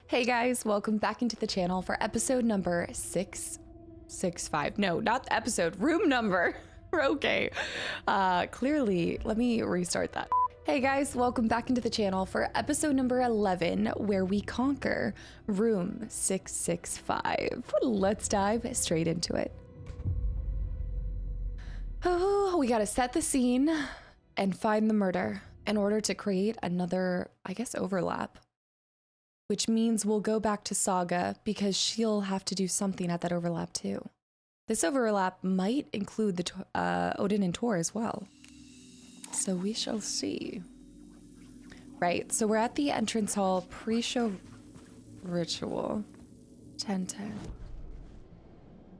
Hey guys, welcome back into the channel for episode number 665. No, not the episode, room number. We're okay. Clearly, let me restart that. Hey guys, welcome back into the channel for episode number 11, where we conquer room 665. Let's dive straight into it. Oh, we gotta set the scene and find the murder in order to create another, I guess, overlap. Which means we'll go back to Saga because she'll have to do something at that overlap too. This overlap might include the Odin and Tor as well. So we shall see. Right, so we're at the entrance hall pre-show ritual. 10:10.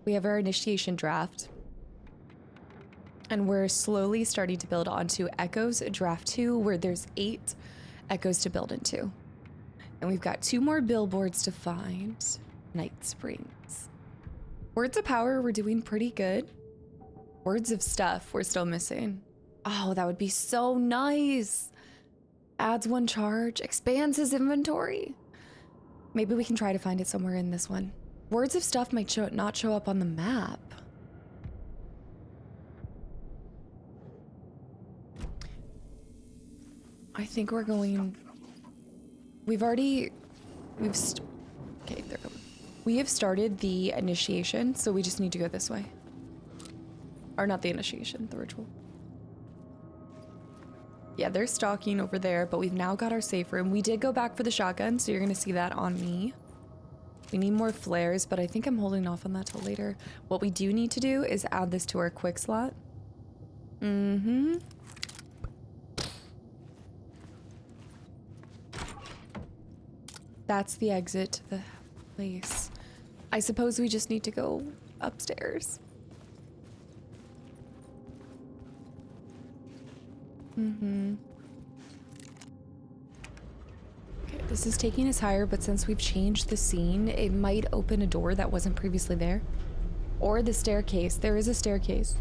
We have our initiation draft. And we're slowly starting to build onto Echoes draft 2, where there's 8 echoes to build into. And we've got 2 more billboards to find. Night Springs. Words of Power, we're doing pretty good. Words of Stuff, we're still missing. Oh, that would be so nice. Adds 1 charge, expands his inventory. Maybe we can try to find it somewhere in this one. Words of Stuff might not show up on the map. I think we're going... Okay, there we go. We have started the initiation, so we just need to go this way. Or not the initiation, the ritual. Yeah, they're stalking over there, but we've now got our safe room. We did go back for the shotgun, so you're gonna see that on me. We need more flares, but I think I'm holding off on that till later. What we do need to do is add this to our quick slot. That's the exit to the place. I suppose we just need to go upstairs. Okay, this is taking us higher, but since we've changed the scene, it might open a door that wasn't previously there. Or the staircase. There is a staircase.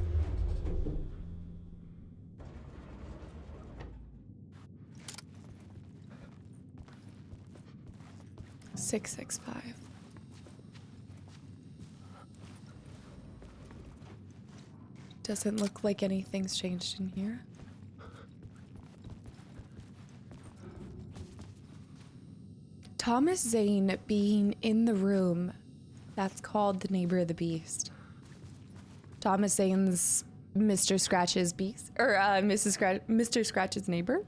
Six, 5. Doesn't look like anything's changed in here. Thomas Zane being in the room, that's called the neighbor of the beast. Thomas Zane's Mr. Scratch's beast, or Mr. Scratch's neighbor.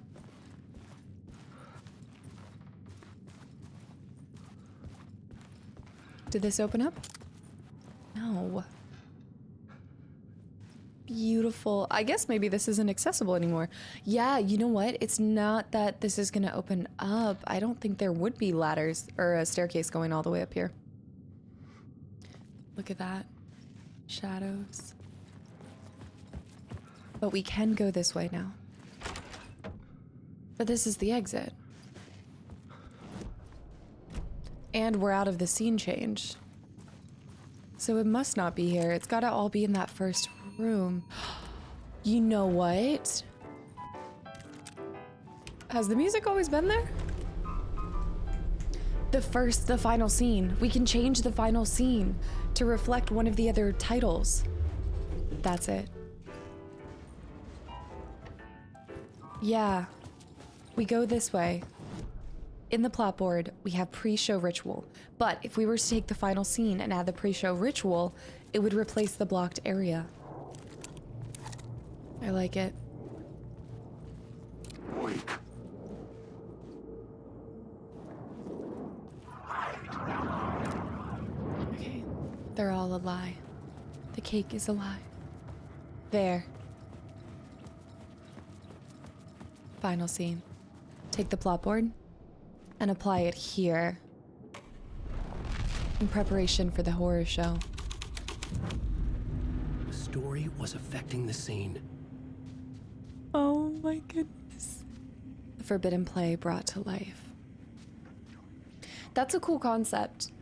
Did this open up? No. Beautiful. I guess maybe this isn't accessible anymore. Yeah, you know what? It's not that this is gonna open up. I don't think there would be ladders or a staircase going all the way up here. Look at that. Shadows. But we can go this way now. But this is the exit. And we're out of the scene change. So it must not be here. It's gotta all be in that first room. You know what? Has the music always been there? The final scene. We can change the final scene to reflect one of the other titles. That's it. Yeah. We go this way. In the plot board, we have pre-show ritual, but if we were to take the final scene and add the pre-show ritual, it would replace the blocked area. I like it. Okay, they're all a lie. The cake is a lie. There. Final scene. Take the plot board and apply it here in preparation for the horror show. The story was affecting the scene. Oh my goodness. The forbidden play brought to life. That's a cool concept.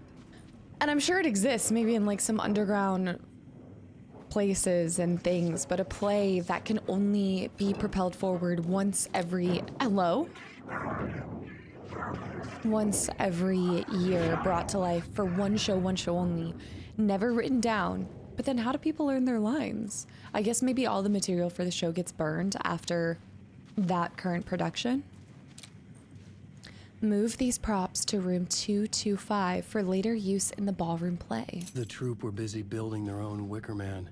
And I'm sure it exists, maybe in like some underground places and things, but a play that can only be propelled forward once every... Hello? once every year brought to life for one show only, never written down. But then how do people learn their lines? I guess maybe all the material for the show gets burned after that current production. Move these props to room 225 for later use in the ballroom play. The troupe were busy building their own Wicker Man,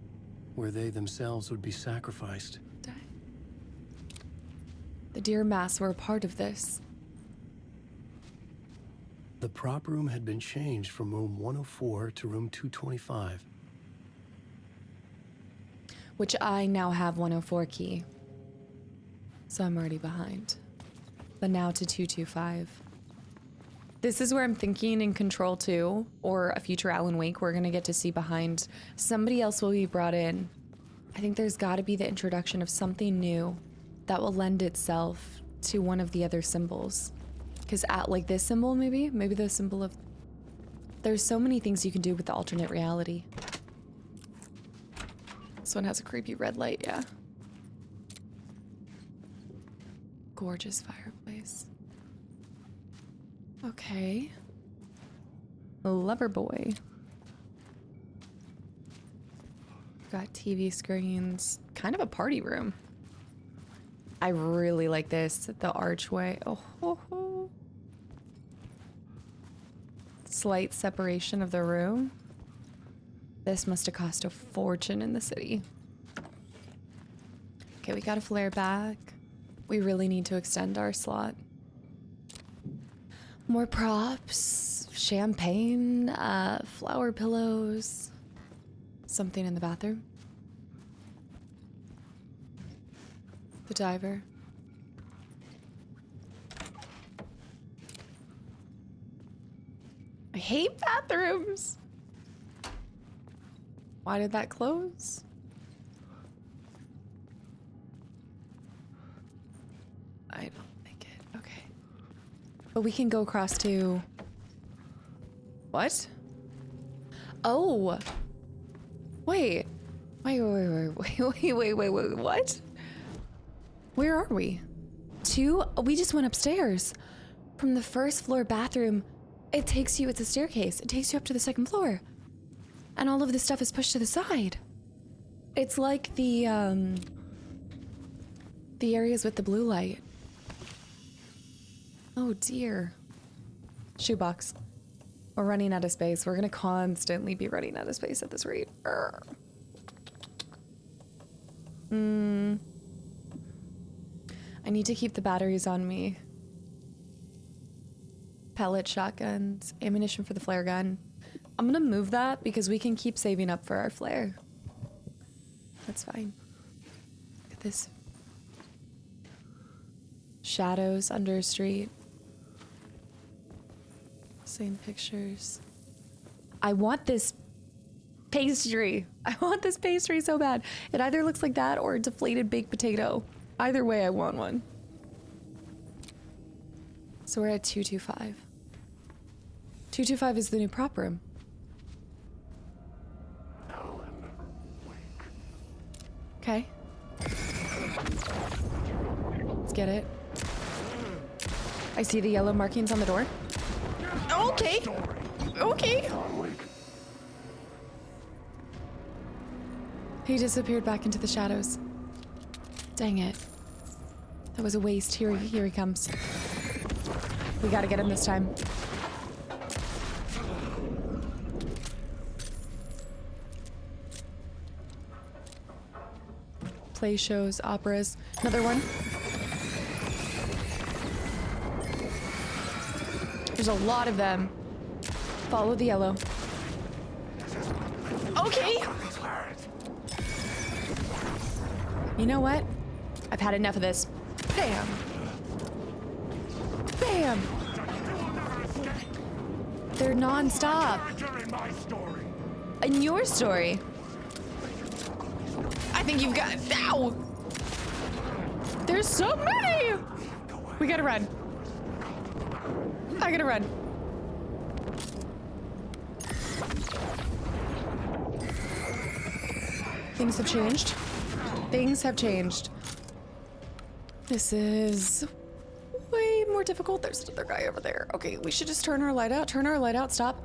where they themselves would be sacrificed. The deer mass were a part of this. The prop room had been changed from room 104 to room 225. Which I now have 104 key. So I'm already behind. But now to 225. This is where I'm thinking in Control 2 or a future Alan Wake, we're gonna get to see behind. Somebody else will be brought in. I think there's gotta be the introduction of something new that will lend itself to one of the other symbols. Because like this symbol, maybe the symbol of, there's so many things you can do with the alternate reality. This one has a creepy red light, yeah. Gorgeous fireplace. Okay. Lover boy. Got TV screens. Kind of a party room. I really like this. The archway. Oh, ho, ho. Slight separation of the room. This must have cost a fortune in the city. Okay, we got a flare back. We really need to extend our slot. More props, champagne, flower pillows, something in the bathroom. The diver. I hate bathrooms. Why did that close? I don't think it. Okay. But we can go across to... What? Oh! Wait. Wait, what? Where are we? We just went upstairs. From the first floor bathroom, it takes you, it's a staircase. It takes you up to the second floor. And all of this stuff is pushed to the side. It's like the areas with the blue light. Oh dear. Shoebox. We're running out of space. We're gonna constantly be running out of space at this rate. I need to keep the batteries on me. Pellet shotguns, ammunition for the flare gun. I'm gonna move that because we can keep saving up for our flare. That's fine. Look at this. Shadows under a street. Same pictures. I want this pastry. I want this pastry so bad. It either looks like that or a deflated baked potato. Either way, I want one. So we're at 225. 225 is the new prop room. Okay. Let's get it. I see the yellow markings on the door. Okay. Okay. He disappeared back into the shadows. Dang it. That was a waste. Here he comes. We gotta get him this time. Play shows, operas. Another one. There's a lot of them. Follow the yellow. Okay. You know what? I've had enough of this. Bam. Bam. They're non-stop. In your story. I think you've got... Ow! There's so many! We gotta run. I gotta run. Things have changed. Things have changed. This is way more difficult. There's another guy over there. Okay, we should just turn our light out. Turn our light out. Stop.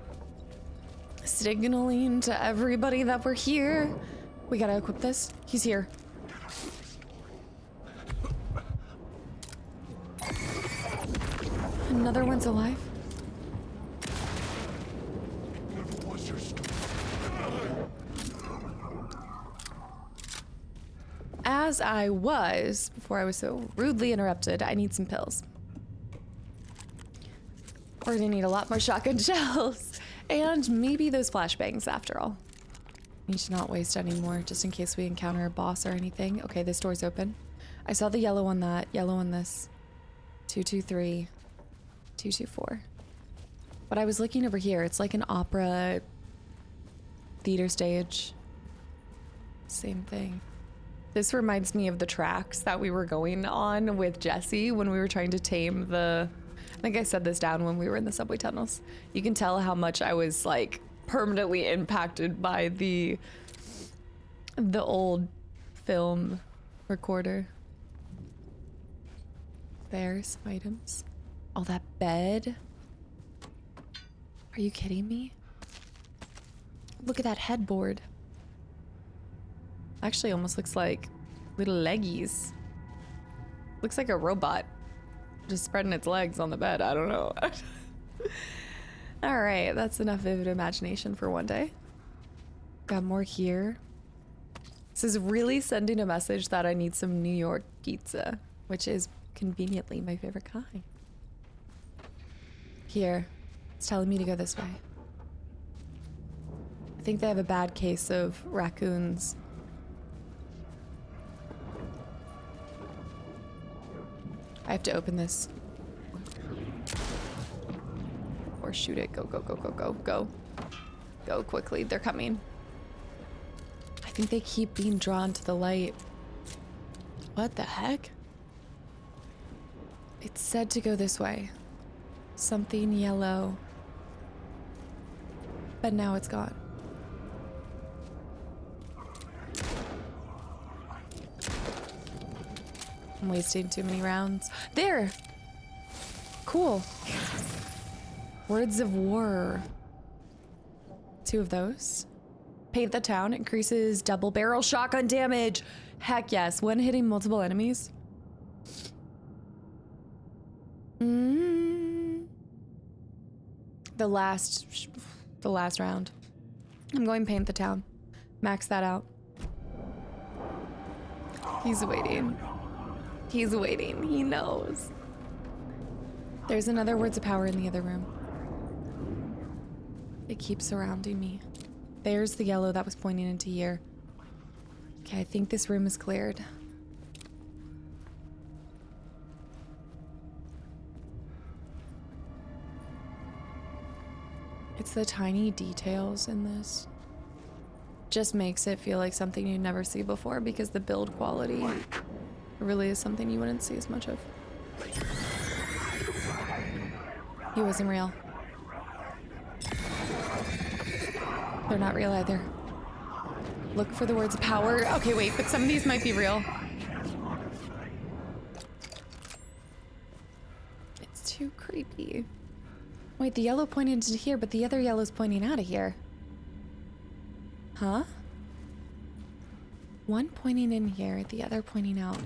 Signaling to everybody that we're here. We gotta equip this. He's here. Another one's alive. As I was, before I was so rudely interrupted, I need some pills. We're gonna need a lot more shotgun shells. And maybe those flashbangs after all. Need to not waste any more just in case we encounter a boss or anything. Okay, this door's open. I saw the yellow on that, yellow on this. 223, 224. But I was looking over here. It's like an opera theater stage. Same thing. This reminds me of the tracks that we were going on with Jesse when we were trying to tame the... I think I said this down when we were in the subway tunnels. You can tell how much I was like permanently impacted by the old film recorder. There's some items. Oh, that bed. Are you kidding me? Look at that headboard. Actually almost looks like little leggies. Looks like a robot just spreading its legs on the bed. I don't know. All right, that's enough vivid imagination for one day. Got more here. This is really sending a message that I need some New York pizza, which is conveniently my favorite kind. Here, it's telling me to go this way. I think they have a bad case of raccoons. I have to open this. Or shoot it. Go, go, go, go, go, go. Go quickly. They're coming. I think they keep being drawn to the light. What the heck? It said to go this way. Something yellow. But now it's gone. I'm wasting too many rounds. There! Cool. Words of War. 2 of those. Paint the town. Increases double barrel shotgun damage. Heck yes. When hitting multiple enemies. The last round. I'm going paint the town. Max that out. He's waiting. He's waiting. He knows. There's another Words of Power in the other room. It keeps surrounding me. There's the yellow that was pointing into here. Okay, I think this room is cleared. It's the tiny details in this. Just makes it feel like something you'd never see before because the build quality really is something you wouldn't see as much of. He wasn't real. They're not real either. Look for the Words of Power. Okay, wait, but some of these might be real. It's too creepy. Wait, the yellow pointed into here, but the other yellow's pointing out of here. Huh? One pointing in here, the other pointing out.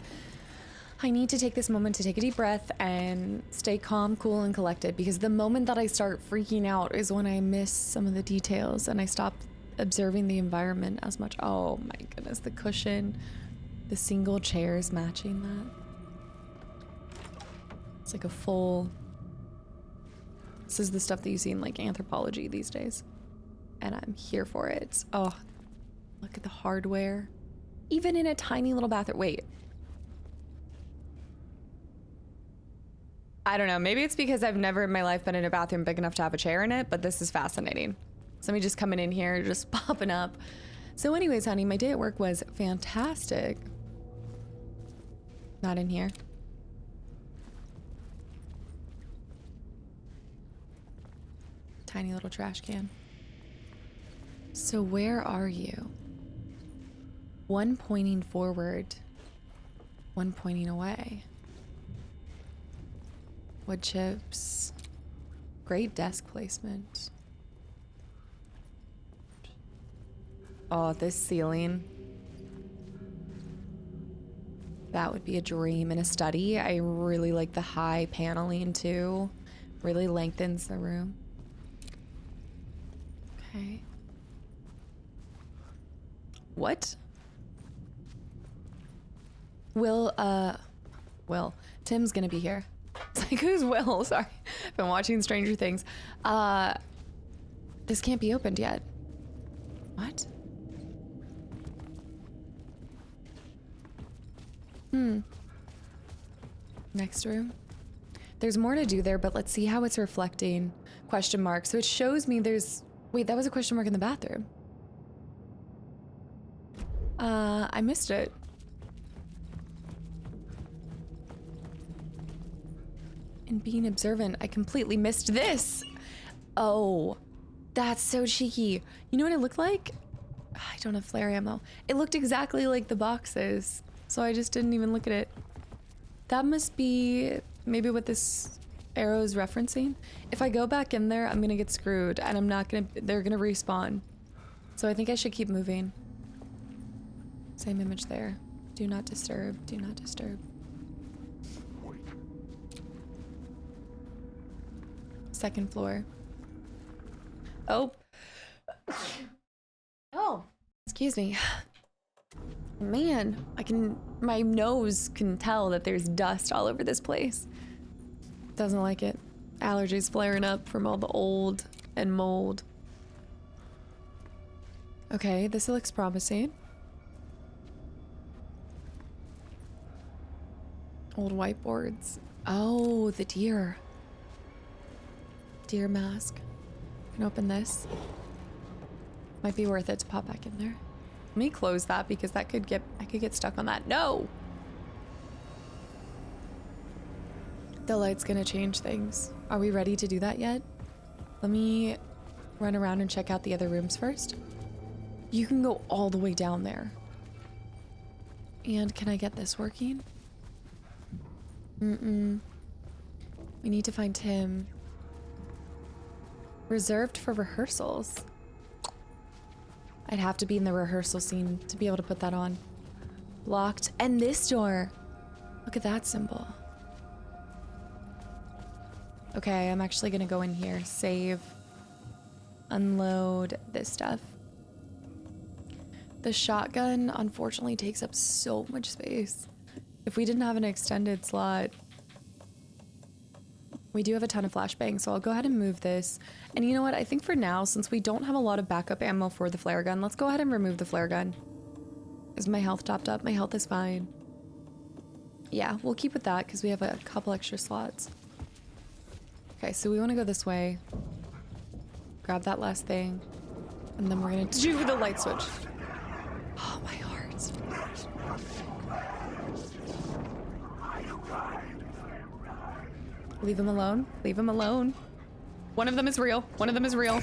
I need to take this moment to take a deep breath and stay calm, cool, and collected, because the moment that I start freaking out is when I miss some of the details and I stop observing the environment as much. Oh my goodness, the cushion, the single chairs matching that. It's like a full... This is the stuff that you see in like anthropology these days. And I'm here for it. Oh, look at the hardware. Even in a tiny little bathroom. Wait. I don't know. Maybe it's because I've never in my life been in a bathroom big enough to have a chair in it, but this is fascinating. Somebody just coming in here, just popping up. So anyways, honey, my day at work was fantastic. Not in here. Tiny little trash can. So where are you? One pointing forward, one pointing away. Wood chips. Great desk placement. Oh, this ceiling. That would be a dream in a study. I really like the high paneling too. Really lengthens the room. Okay. What? Will. Tim's gonna be here. It's like, who's Will? Sorry. I've been watching Stranger Things. This can't be opened yet. What? Next room. There's more to do there, but let's see how it's reflecting. Question mark. So it shows me there's... Wait, that was a question mark in the bathroom. I missed it. In being observant, I completely missed this. Oh, that's so cheeky. You know what it looked like? I don't have flare ammo. It looked exactly like the boxes, so I just didn't even look at it. That must be maybe what this arrow is referencing. If I go back in there, I'm gonna get screwed, and I'm not gonna, they're gonna respawn. So I think I should keep moving. Same image there. Do not disturb, do not disturb. Second floor. Oh. Oh, excuse me. Man, my nose can tell that there's dust all over this place. Doesn't like it. Allergies flaring up from all the old and mold. Okay, this looks promising. Old whiteboards. Oh, the deer. Deer mask. Can open this. Might be worth it to pop back in there. Let me close that because that could get, I could get stuck on that. No! The light's gonna change things. Are we ready to do that yet? Let me run around and check out the other rooms first. You can go all the way down there. And can I get this working? We need to find him. Reserved for rehearsals. I'd have to be in the rehearsal scene to be able to put that on. Locked. And this door. Look at that symbol. Okay, I'm actually gonna go in here. Save. Unload this stuff. The shotgun, unfortunately, takes up so much space. If we didn't have an extended slot... We do have a ton of flashbangs, so I'll go ahead and move this. And you know what? I think for now, since we don't have a lot of backup ammo for the flare gun, let's go ahead and remove the flare gun. Is my health topped up? My health is fine. Yeah, we'll keep with that because we have a couple extra slots. Okay, so we want to go this way. Grab that last thing. And then we're going to do the light switch. Oh, my heart. Leave him alone. Leave him alone. One of them is real. One of them is real.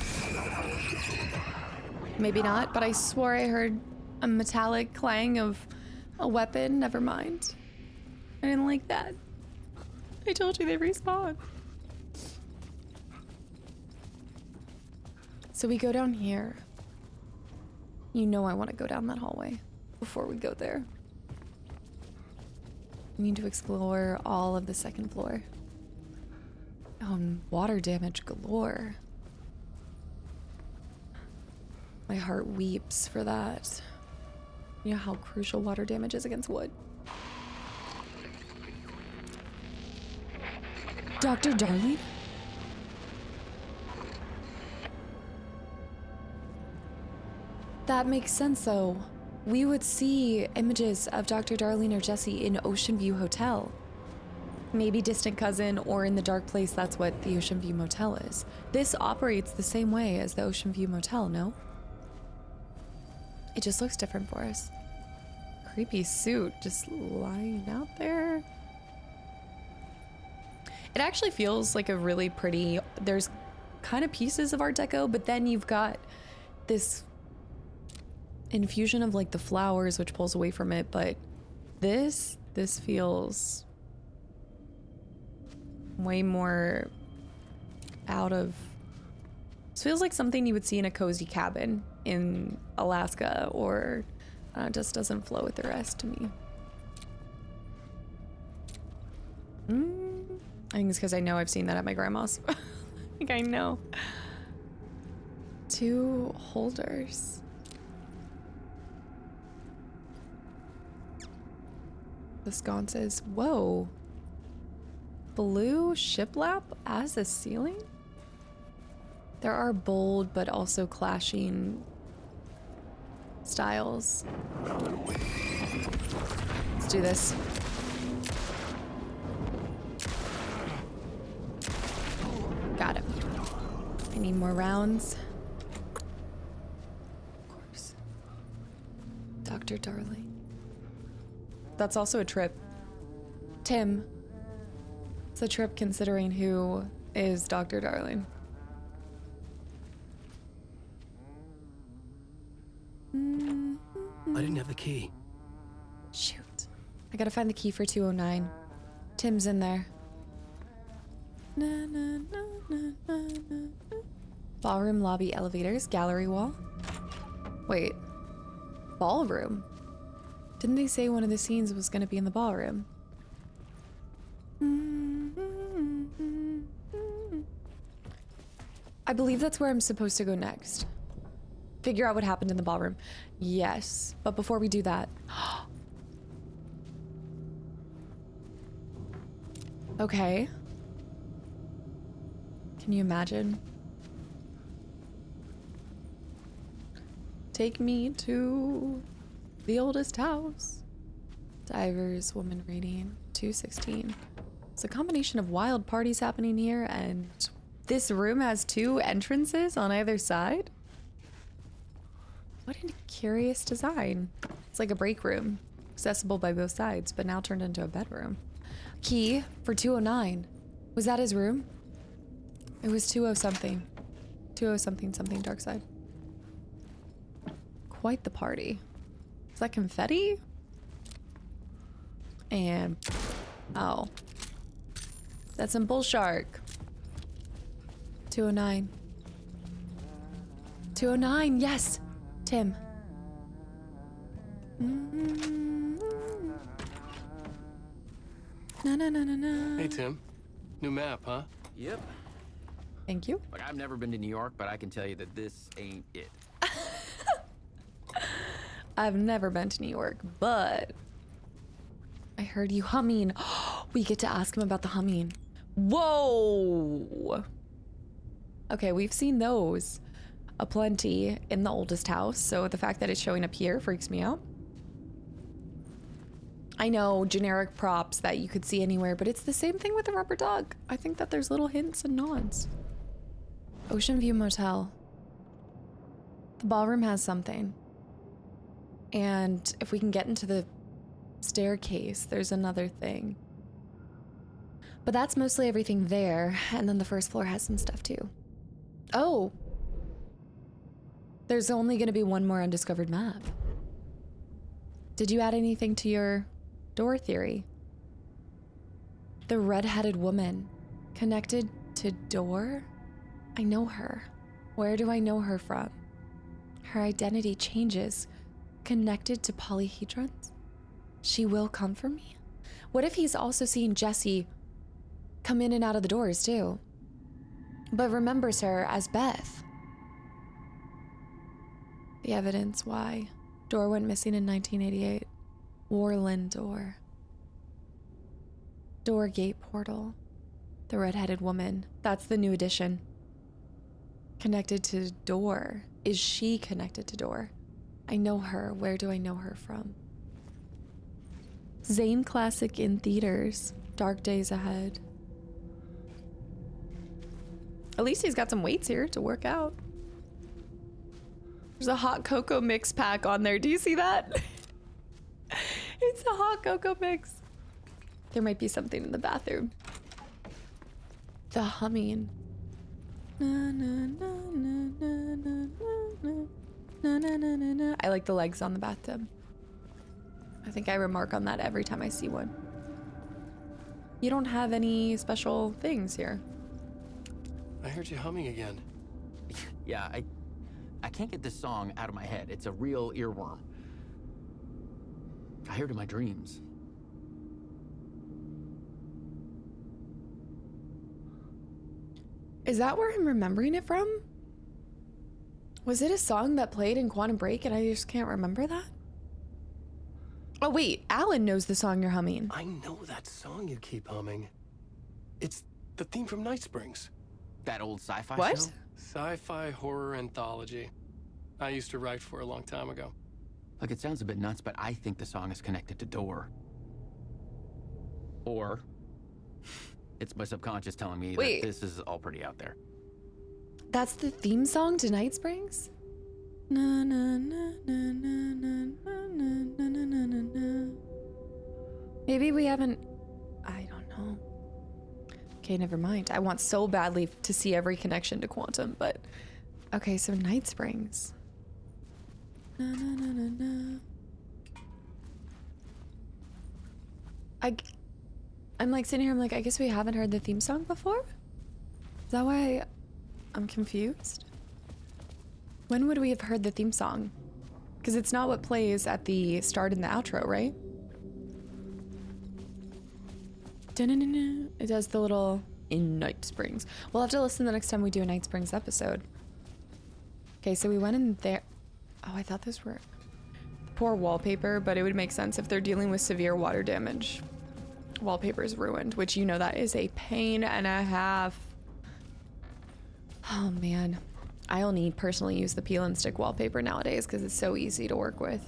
Maybe not, but I swore I heard a metallic clang of a weapon. Never mind. I didn't like that. I told you they respawn. So we go down here. You know I want to go down that hallway before we go there. We need to explore all of the second floor. Oh, and water damage galore. My heart weeps for that. You know how crucial water damage is against wood. Dr. Darling? That makes sense, though. We would see images of Dr. Darling or Jesse in Ocean View Hotel. Maybe distant cousin, or in the dark place, that's what the Ocean View Motel is. This operates the same way as the Ocean View Motel, no? It just looks different for us. Creepy suit just lying out there. It actually feels like a really pretty, there's kind of pieces of Art Deco, but then you've got this infusion of like the flowers, which pulls away from it, but this feels way more out of... This feels like something you would see in a cozy cabin in Alaska, or it just doesn't flow with the rest to me. I think it's because I know I've seen that at my grandma's. I think I know. 2 holders. The sconces. Whoa. Blue shiplap as a ceiling? There are bold but also clashing styles. Let's do this. Got it. I need more rounds. Of course. Dr. Darling. That's also a trip. Tim. It's a trip considering who is Dr. Darling. I didn't have the key. Shoot. I gotta find the key for 209. Tim's in there. Na, na, na, na, na, na. Ballroom, lobby, elevators, gallery wall. Wait. Ballroom? Didn't they say one of the scenes was gonna be in the ballroom? I believe that's where I'm supposed to go next. Figure out what happened in the ballroom. Yes, but before we do that... Okay. Can you imagine? Take me to the oldest house. Divers, woman reading, 216. It's a combination of wild parties happening here, and this room has 2 entrances on either side? What a curious design. It's like a break room, accessible by both sides, but now turned into a bedroom. Key for 209. Was that his room? It was 20 something. 20 something something dark side. Quite the party. Is that confetti? And oh. That's some bull shark. 209. 209, yes! Tim. Na na na na na. Hey, Tim. New map, huh? Yep. Thank you. Like, I've never been to New York, but I can tell you that this ain't it. I've never been to New York, but I heard you humming. We get to ask him about the humming. Whoa! Okay, we've seen those aplenty in the oldest house, so the fact that it's showing up here freaks me out. I know, generic props that you could see anywhere, but it's the same thing with the rubber duck. I think that there's little hints and nods. Ocean View Motel. The ballroom has something. And if we can get into the staircase, there's another thing. But that's mostly everything there, and then the first floor has some stuff too. Oh! There's only gonna be one more undiscovered map. Did you add anything to your door theory? The red-headed woman connected to door? I know her. Where do I know her from? Her identity changes. Connected to polyhedrons? She will come for me? What if he's also seeing Jesse come in and out of the doors too, but remembers her as Beth? The evidence why. Door went missing in 1988. Warland door. Door gate portal. The red-headed woman. That's the new addition. Connected to door. Is she connected to door? I know her. Where do I know her from? Zane classic in theaters. Dark days ahead. At least he's got some weights here to work out. There's a hot cocoa mix pack on there. Do you see that? It's a hot cocoa mix. There might be something in the bathroom. The humming. Na, na, na, na, na, na, na, na, na, na, na, na. I like the legs on the bathtub. I think I remark on that every time I see one. You don't have any special things here. I heard you humming again. Yeah, I can't get this song out of my head. It's a real earworm. I hear it in my dreams. Is that where I'm remembering it from? Was it a song that played in Quantum Break and I just can't remember that? Oh wait, Alan knows the song you're humming. I know that song you keep humming. It's the theme from Night Springs. That old sci-fi What? show? Sci-fi horror anthology. I used to write for a long time ago. Look, it sounds a bit nuts, but I think the song is connected to Door. Or it's my subconscious telling me Wait. that this is all pretty out there. That's the theme song to Night Springs? Na, na, na, na, na, na, na, na, na, na, na, na. Maybe we haven't... I don't know. Okay, never mind. I want so badly to see every connection to Quantum, but... Okay, so Night Springs. Na, na, na, na, na. I'm like sitting here, I'm like, I guess we haven't heard the theme song before? Is that why I'm confused? When would we have heard the theme song? Because it's not what plays at the start and the outro, right? Dun-dun-dun-dun. It does the little in Night Springs. We'll have to listen the next time we do a Night Springs episode. Okay, so we went in there. Oh, I thought those were poor wallpaper, but it would make sense if they're dealing with severe water damage. Wallpaper is ruined, which you know that is a pain and a half. Oh man, I only personally use the peel and stick wallpaper nowadays because it's so easy to work with.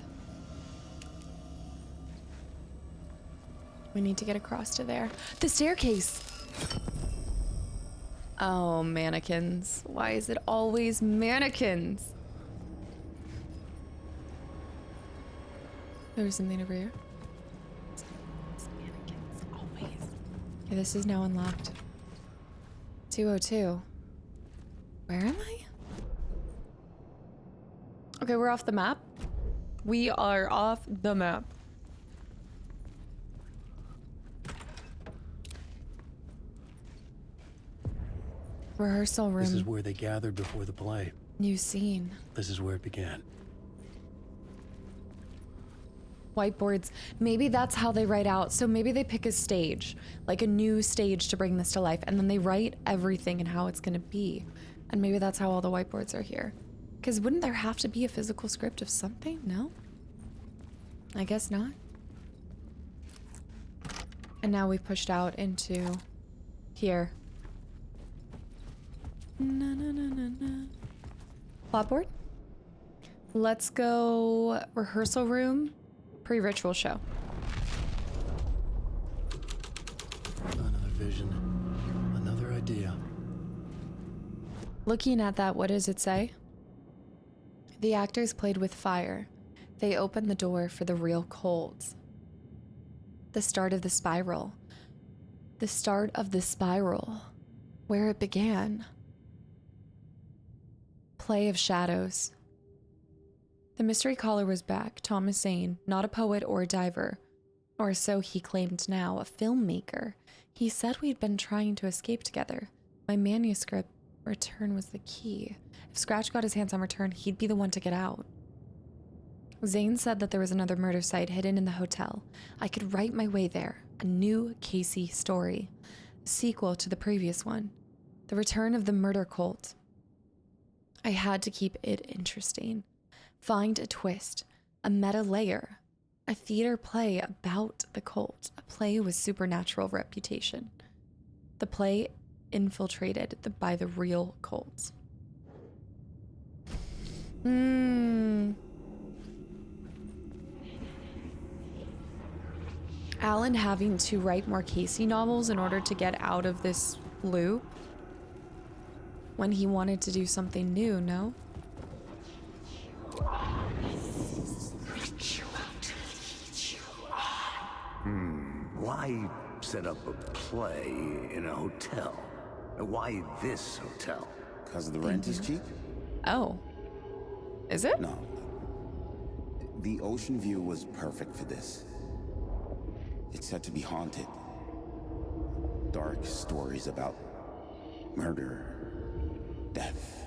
We need to get across to there. The staircase. Oh, mannequins. Why is it always mannequins? There's something over here. It's mannequins, always. Okay, this is now unlocked. 202. Where am I? Okay, we're off the map. We are off the map. Rehearsal room. This is where they gathered before the play. New scene. This is where it began. Whiteboards. Maybe that's how they write out. So maybe they pick a stage, like a new stage to bring this to life, and then they write everything and how it's gonna be. And maybe that's how all the whiteboards are here. Because wouldn't there have to be a physical script of something? No? I guess not. And now we've pushed out into here. Na, na, na, na, na. Plotboard? Let's go rehearsal room, pre-ritual show. Another vision. Another idea. Looking at that, what does it say? The actors played with fire. They opened the door for the real colds. The start of the spiral. The start of the spiral. Where it began. Play of shadows. The mystery caller was back, Thomas Zane, not a poet or a diver, or so he claimed now, a filmmaker. He said we'd been trying to escape together. My manuscript return was the key. If Scratch got his hands on return, he'd be the one to get out. Zane said that there was another murder site hidden in the hotel. I could write my way there, a new Casey story, a sequel to the previous one, the return of the murder cult. I had to keep it interesting. Find a twist, a meta layer, a theater play about the cult, a play with supernatural reputation. The play infiltrated by the real cults. Alan having to write more Casey novels in order to get out of this loop when he wanted to do something new, no? Why set up a play in a hotel? Why this hotel? Because the rent is cheap? Oh. Is it? No. The ocean view was perfect for this. It's said to be haunted. dark stories about murder, death,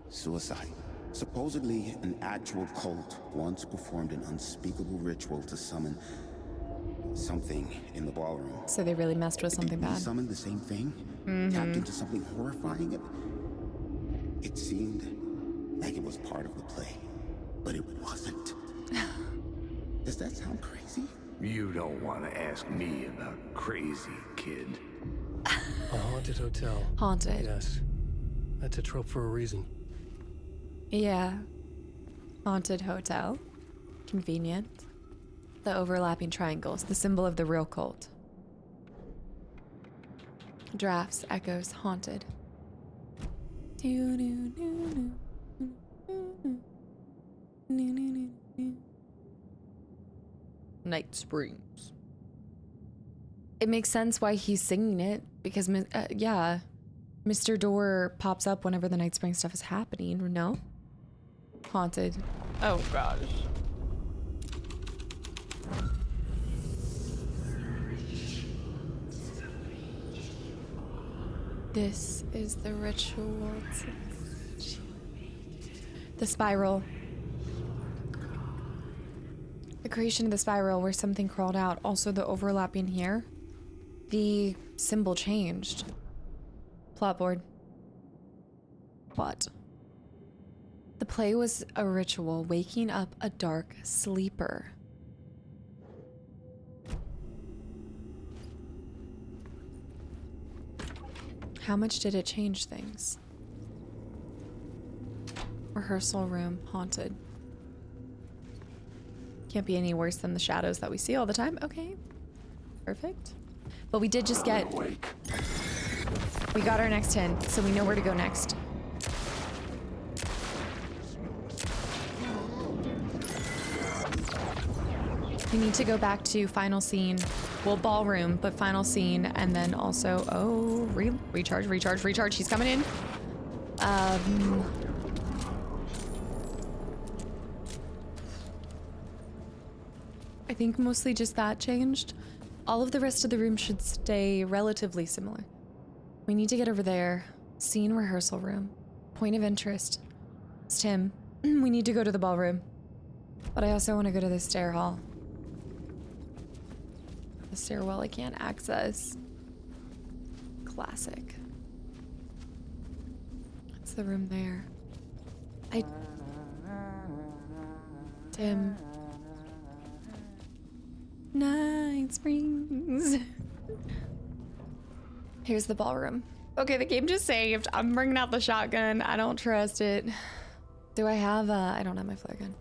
suicide. Supposedly, an actual cult once performed an unspeakable ritual to summon something in the ballroom. So they really messed with something Did we bad. summon the same thing? Tapped into something horrifying? It seemed like it was part of the play, but it wasn't. Does that sound crazy? You don't want to ask me about crazy, kid. A haunted hotel. Haunted. Yes. That's a trope for a reason. Yeah. Haunted hotel. Convenient. The overlapping triangles, the symbol of the real cult. Drafts, echoes, haunted. Night Springs. It makes sense why he's singing it, because, yeah, Mr. Door pops up whenever the Night Spring stuff is happening, no? Haunted. Oh, gosh. This is the ritual. The spiral. The creation of the spiral where something crawled out. Also the overlapping here. The symbol changed. Plot board. What? The play was a ritual, waking up a dark sleeper. How much did it change things? Rehearsal room, haunted. Can't be any worse than the shadows that we see all the time. Okay, perfect. But we did just get... We got our next hint, so we know where to go next. We need to go back to final scene. Well, ballroom, but final scene, and then also... Oh, recharge. He's coming in. I think mostly just that changed. All of the rest of the room should stay relatively similar. We need to get over there. Scene rehearsal room. Point of interest. It's Tim. We need to go to the ballroom. But I also want to go to the stair hall. The stairwell I can't access. Classic. It's the room there. Tim. Night Springs. Here's the ballroom. Okay, the game just saved. I'm bringing out the shotgun. I don't trust it. Do I have I don't have my flare gun.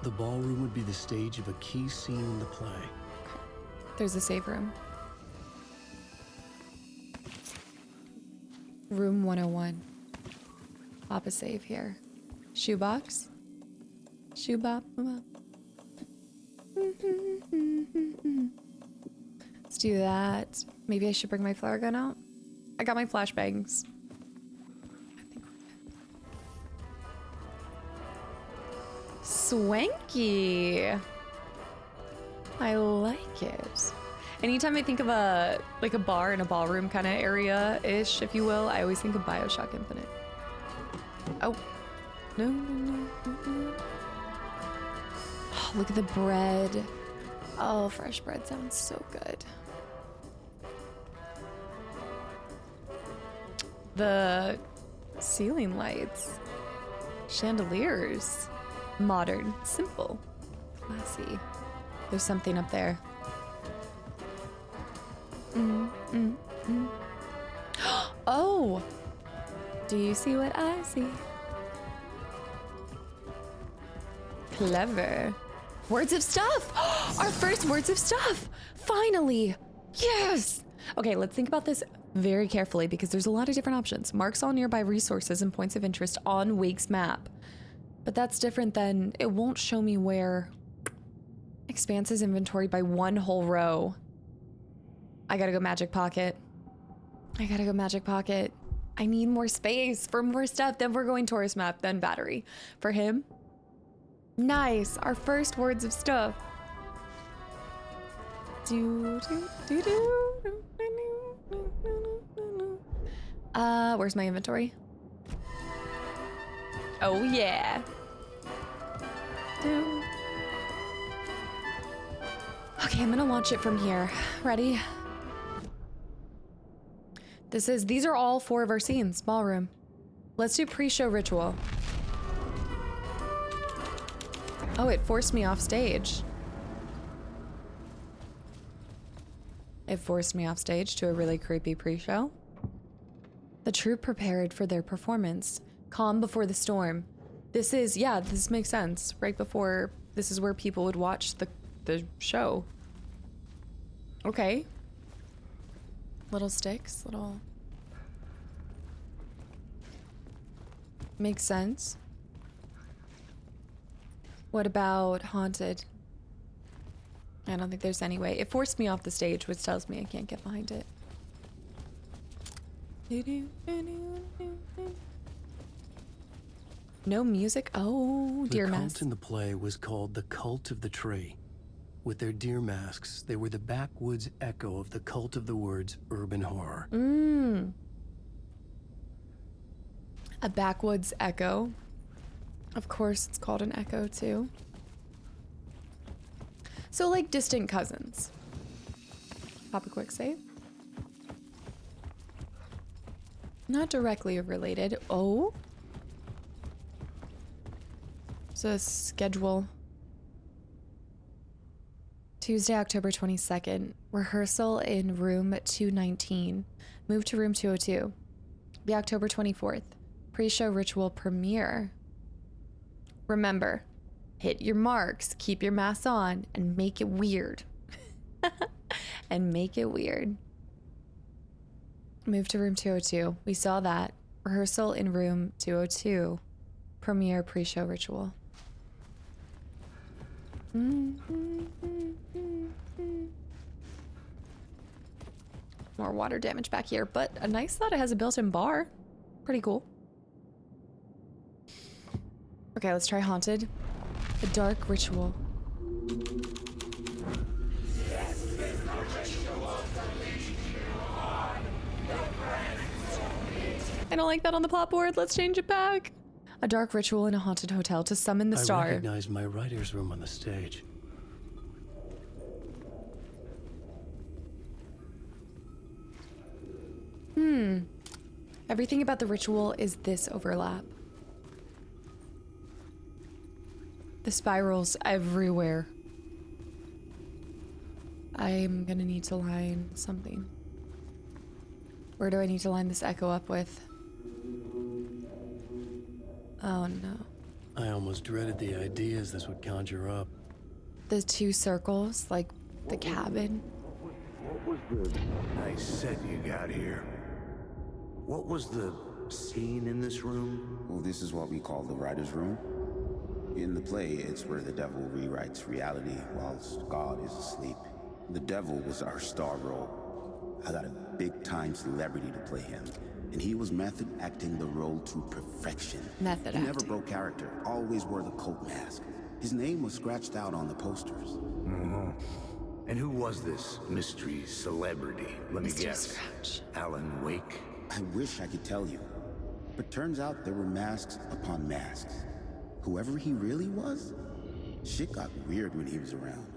The ballroom would be the stage of a key scene in the play. There's a save room. Room 101. Pop a save here. Shoebox. Shoebop. Let's do that. Maybe I should bring my flare gun out. I got my flashbangs. I think we're good. Swanky. I like it. Anytime I think of a bar in a ballroom kind of area-ish, if you will, I always think of BioShock Infinite. Oh. No. Oh, look at the bread. Oh, fresh bread sounds so good. The ceiling lights. Chandeliers. Modern. Simple. Classy. There's something up there. Oh! Do you see what I see? Clever. Words of stuff! Our first words of stuff! Finally! Yes! Okay, let's think about this very carefully because there's a lot of different options. Marks all nearby resources and points of interest on Wake's map. But that's different than it won't show me where. Expanses inventory by one whole row. I gotta go Magic Pocket. I need more space for more stuff. Then we're going tourist map, then battery. For him. Nice. Our first words of stuff. Where's my inventory? Oh yeah. Okay, I'm gonna launch it from here. Ready? These are all 4 of our scenes. Ballroom. Let's do pre-show ritual. Oh, it forced me off stage. It forced me off stage to a really creepy pre-show. The troupe prepared for their performance. Calm before the storm. This makes sense. Right before, this is where people would watch the show. Okay. Little sticks, little... Makes sense. What about haunted? I don't think there's any way. It forced me off the stage, which tells me I can't get behind it. No music? Oh, deer The masks. cult in the play was called the Cult of the Tree. With their deer masks, they were the backwoods echo of the cult of the words urban horror. A backwoods echo. Of course, it's called an echo, too. So, like distant cousins. Pop a quick save. Not directly related. Oh. So, schedule. Tuesday, October 22nd. Rehearsal in room 219. Move to room 202. The October 24th. Pre-show ritual premiere. Remember, hit your marks, keep your masks on, and make it weird. And make it weird. Move to room 202. We saw that. Rehearsal in room 202. Premiere pre-show ritual. More water damage back here, but a nice thought it has a built-in bar. Pretty cool. Okay, let's try haunted. A dark ritual. I don't like that on the plot board. Let's change it back. A dark ritual in a haunted hotel to summon the star. I recognized my writer's room on the stage. Everything about the ritual is this overlap. The spirals everywhere. I'm gonna need to line something. Where do I need to line this echo up with? Oh no. I almost dreaded the ideas this would conjure up. The 2 circles, like the cabin. What was the nice set you got here? What was the scene in this room? Well, this is what we call the writer's room. In the play, it's where the devil rewrites reality whilst God is asleep. The devil was our star role. I got a big-time celebrity to play him, and he was method acting the role to perfection. Method He never acting. broke character, always wore the cult mask. His name was scratched out on the posters. And who was this mystery celebrity? Let me Mr. guess. Scratch. Alan Wake? I wish I could tell you, but turns out there were masks upon masks. Whoever he really was, shit got weird when he was around.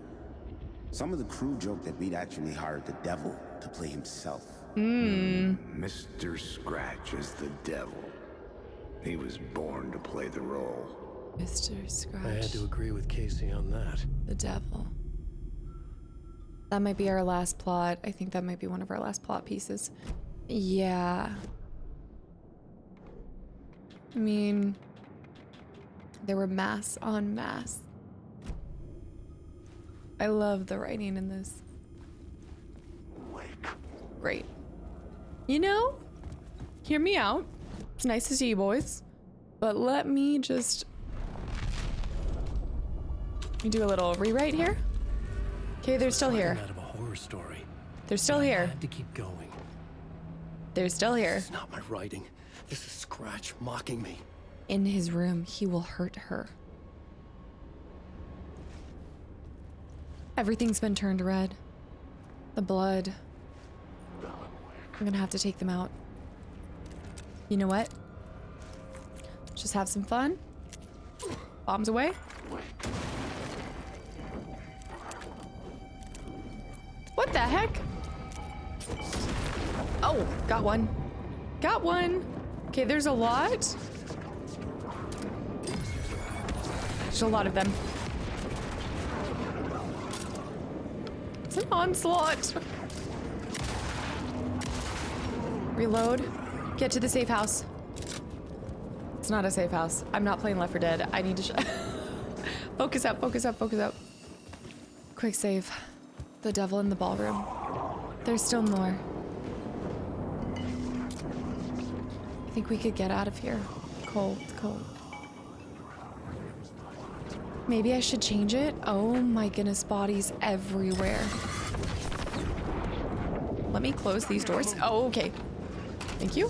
Some of the crew joked that we'd actually hired the devil to play himself. Mr. Scratch is the devil. He was born to play the role. Mr. Scratch. I had to agree with Casey on that. The devil. That might be our last plot. I think that might be one of our last plot pieces. Yeah. I mean, there were masks on masks. I love the writing in this. Great. You know, hear me out. It's nice to see you boys, but let me just do a little rewrite here. Okay, they're still here. Out of a horror story. They're still I here. had to keep going. They're still here. It's not my writing. This is Scratch mocking me. In his room, he will hurt her. Everything's been turned red. The blood. I'm gonna have to take them out. You know what? Just have some fun. Bombs away. What the heck? Oh, got one. Got one. Okay, there's a lot. There's a lot of them. It's an onslaught. Reload. Get to the safe house. It's not a safe house. I'm not playing Left 4 Dead. I need to focus up, focus up, focus up. Quick save. The devil in the ballroom. There's still more. I think we could get out of here. Cold, cold. Maybe I should change it? Oh my goodness, bodies everywhere. Let me close these doors. Oh, okay. Thank you.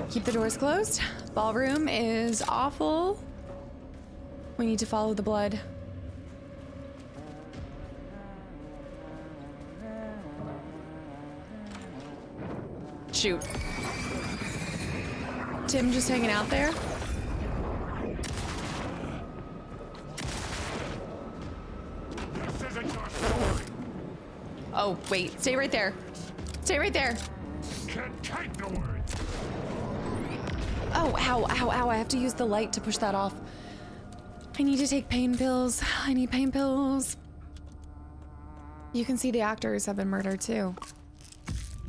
Keep the doors closed. Ballroom is awful. We need to follow the blood. Shoot. Tim just hanging out there. Oh, wait. Stay right there. Stay right there. Can't take the words. Oh, ow, ow, ow. I have to use the light to push that off. I need to take pain pills. I need pain pills. You can see the actors have been murdered too.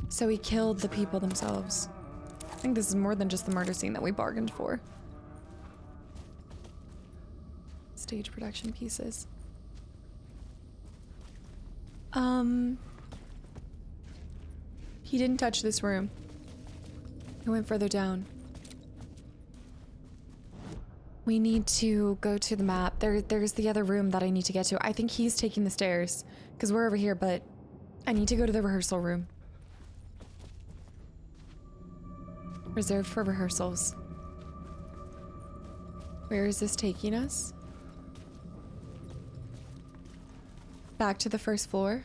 So he killed the people themselves. I think this is more than just the murder scene that we bargained for. Stage production pieces. He didn't touch this room. He went further down. We need to go to the map. There's the other room that I need to get to. I think he's taking the stairs because we're over here, but I need to go to the rehearsal room. Reserved for rehearsals. Where is this taking us? Back to the first floor.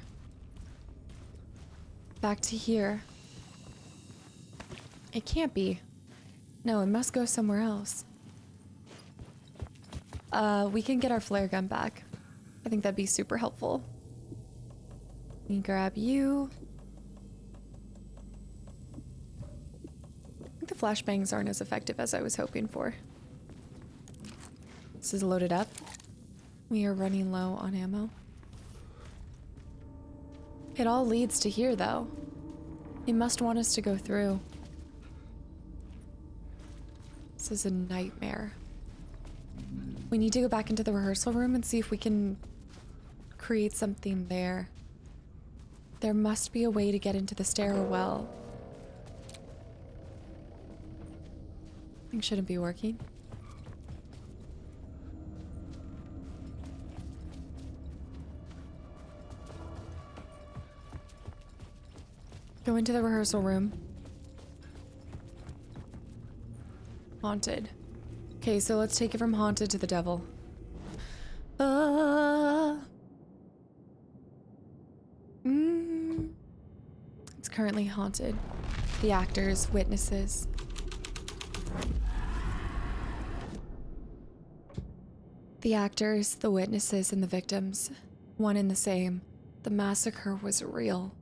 Back to here. It can't be. No, it must go somewhere else. We can get our flare gun back. I think that'd be super helpful. Let me grab you. I think the flashbangs aren't as effective as I was hoping for. This is loaded up. We are running low on ammo. It all leads to here, though. He must want us to go through. This is a nightmare. We need to go back into the rehearsal room and see if we can create something there. There must be a way to get into the stairwell. Thing shouldn't be working. Go into the rehearsal room. Haunted. Okay, so let's take it from haunted to the devil. It's currently haunted. The actors, witnesses. The actors, the witnesses, and the victims. One and the same. The massacre was real.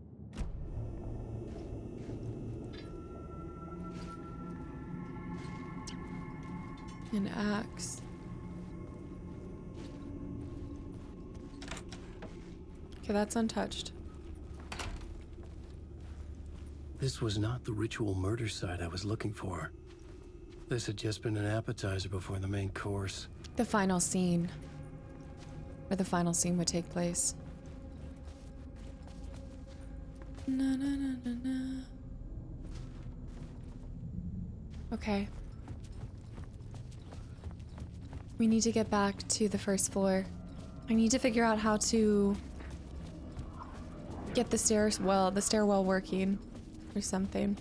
An axe. Okay, that's untouched. This was not the ritual murder site I was looking for. This had just been an appetizer before the main course. The final scene. Where the final scene would take place. Na, na, na, na, na. Okay. We need to get back to the first floor. I need to figure out how to get the stairwell working or something.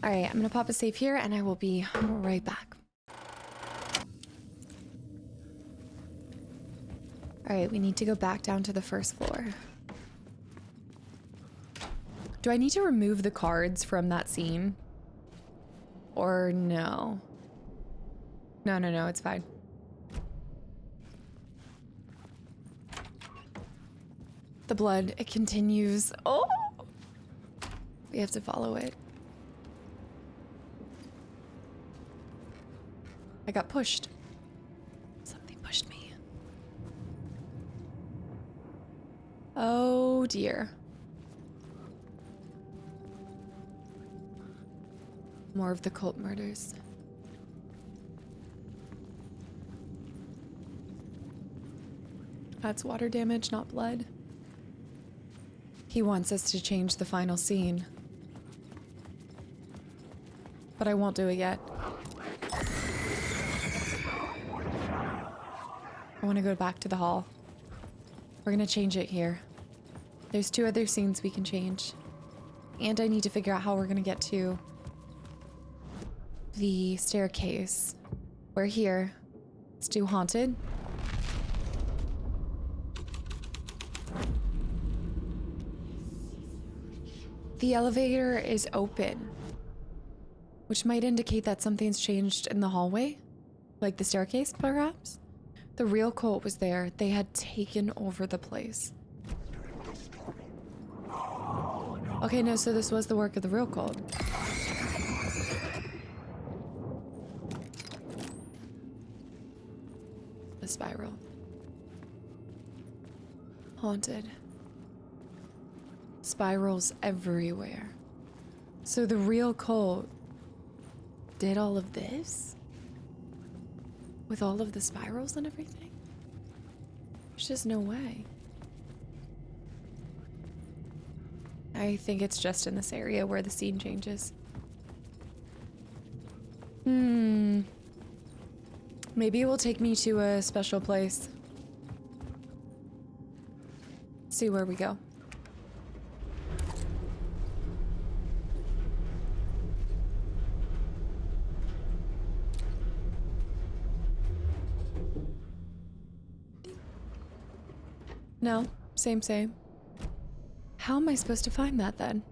All right, I'm gonna pop a save here and I will be right back. All right, we need to go back down to the first floor. Do I need to remove the cards from that scene? Or no? No, it's fine. The blood, it continues. Oh! We have to follow it. I got pushed. Something pushed me. Oh dear. More of the cult murders. That's water damage, not blood. He wants us to change the final scene. But I won't do it yet. I want to go back to the hall. We're gonna change it here. There's 2 other scenes we can change. And I need to figure out how we're gonna get to the staircase. We're here. Let's do haunted. The elevator is open, which might indicate that something's changed in the hallway, like the staircase, perhaps. The real cult was there. They had taken over the place. Okay, no, so this was the work of the real cult. The spiral. Haunted. Spirals everywhere. So the real cult did all of this? With all of the spirals and everything? There's just no way. I think it's just in this area where the scene changes. Maybe it will take me to a special place. See where we go. No, same. How am I supposed to find that then?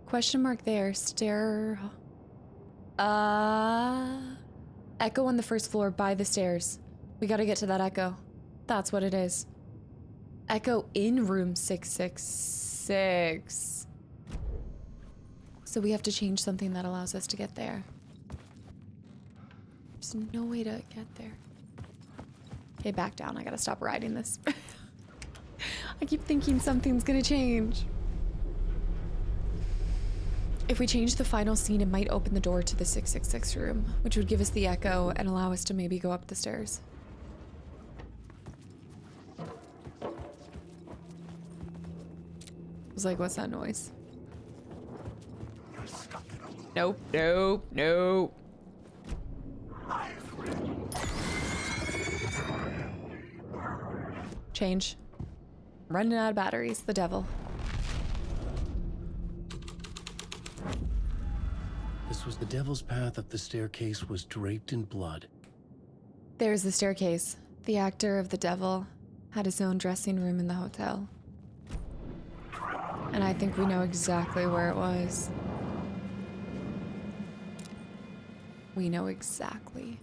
Question mark there, stair... Echo on the first floor by the stairs. We gotta get to that echo. That's what it is. Echo in room 666. So we have to change something that allows us to get there. There's no way to get there. Okay, back down. I gotta stop riding this. I keep thinking something's gonna change. If we change the final scene, it might open the door to the 666 room, which would give us the echo and allow us to maybe go up the stairs. I was like, what's that noise? Nope. Change. Running out of batteries, the devil. This was the devil's path up the staircase was draped in blood. There's the staircase. The actor of the devil had his own dressing room in the hotel. And I think we know exactly where it was. We know exactly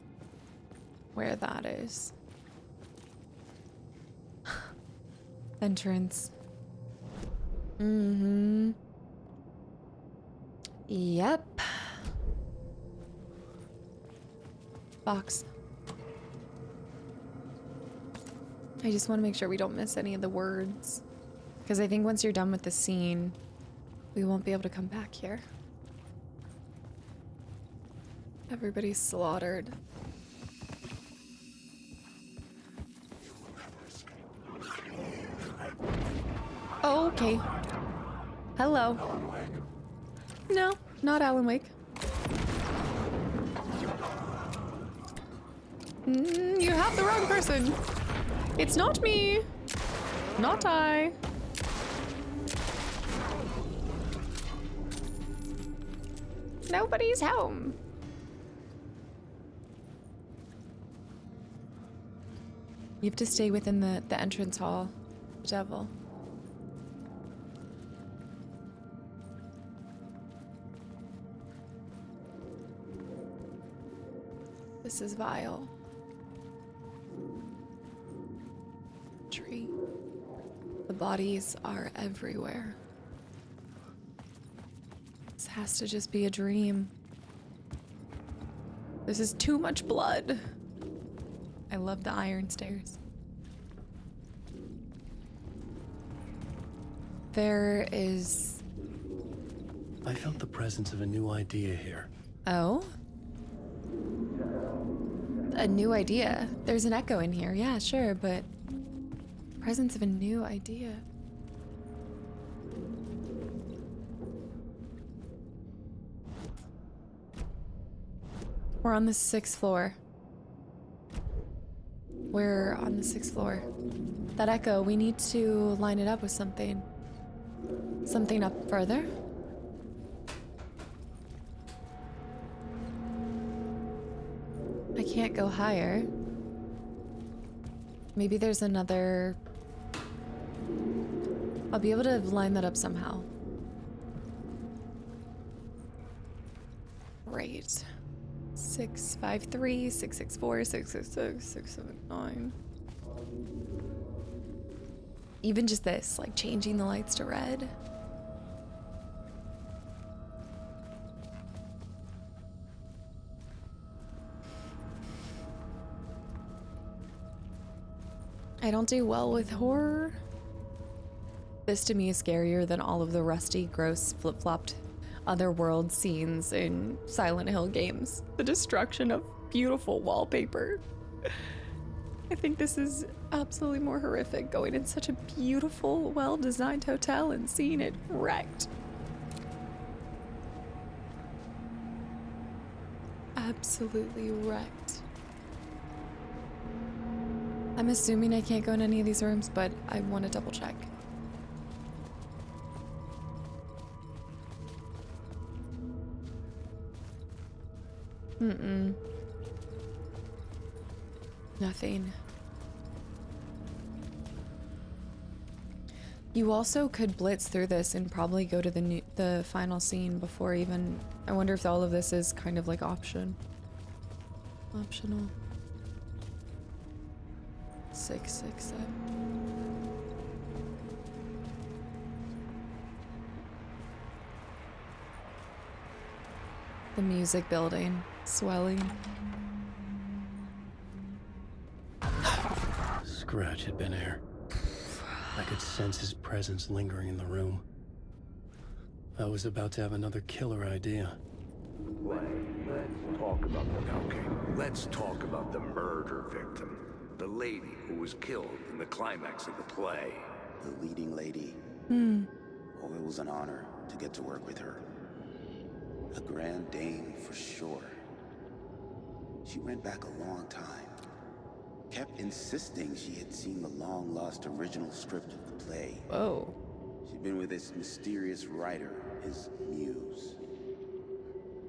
where that is. Entrance. Yep. Box. I just want to make sure we don't miss any of the words. Because I think once you're done with the scene, we won't be able to come back here. Everybody's slaughtered. Oh, okay. Hello. No, not Alan Wake. You have the wrong person. It's not me. Not I. Nobody's home. You have to stay within the entrance hall, devil. This is vile. Tree. The bodies are everywhere. This has to just be a dream. This is too much blood. I love the iron stairs. There is... I felt the presence of a new idea here. Oh? A new idea. There's an echo in here. Yeah, sure, but... presence of a new idea. We're on the 6th floor. We're on the 6th floor. That echo, we need to line it up with something. Something up further? I can't go higher. Maybe there's another... I'll be able to line that up somehow. Great. 653, 664, 666, 679. Even just this, like changing the lights to red. I don't do well with horror. This to me is scarier than all of the rusty, gross, flip-flopped otherworld scenes in Silent Hill games. The destruction of beautiful wallpaper. I think this is absolutely more horrific, going in such a beautiful, well-designed hotel and seeing it wrecked. Absolutely wrecked. I'm assuming I can't go in any of these rooms, but I want to double check. Nothing. You also could blitz through this and probably go to the final scene before even... I wonder if all of this is kind of like optional. 667. The music building, swelling. Scratch had been here. I could sense his presence lingering in the room. I was about to have another killer idea. Let's talk about let's talk about the murder victim. The lady who was killed in the climax of the play. The leading lady. Oh, it was an honor to get to work with her. A grand dame for sure. She went back a long time. Kept insisting she had seen the long-lost original script of the play. Whoa. She'd been with this mysterious writer, his muse.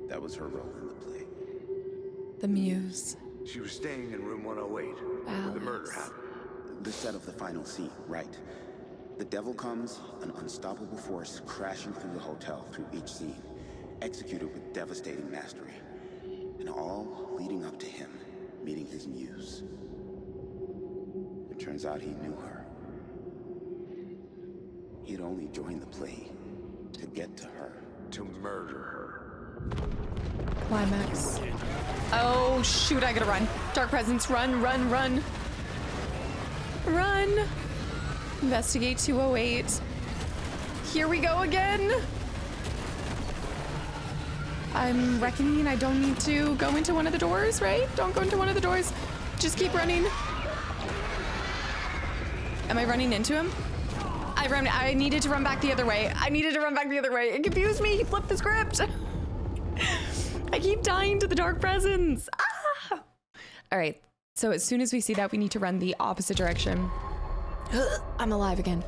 That was her role in the play. The muse. She was staying in room 108 when the murder happened. The set of the final scene, right. The devil comes, an unstoppable force crashing through the hotel through each scene, executed with devastating mastery. And all leading up to him meeting his muse. It turns out he knew her. He had only joined the play to get to her. To murder her. Climax. Oh shoot, I gotta run. Dark presence, run, run, run. Run. Investigate 208. Here we go again. I'm reckoning I don't need to go into one of the doors, right? Don't go into one of the doors. Just keep running. Am I running into him? I needed to run back the other way. I needed to run back the other way. It confused me. He flipped the script. I keep dying to the dark presence. Ah! All right. So as soon as we see that, we need to run the opposite direction. I'm alive again.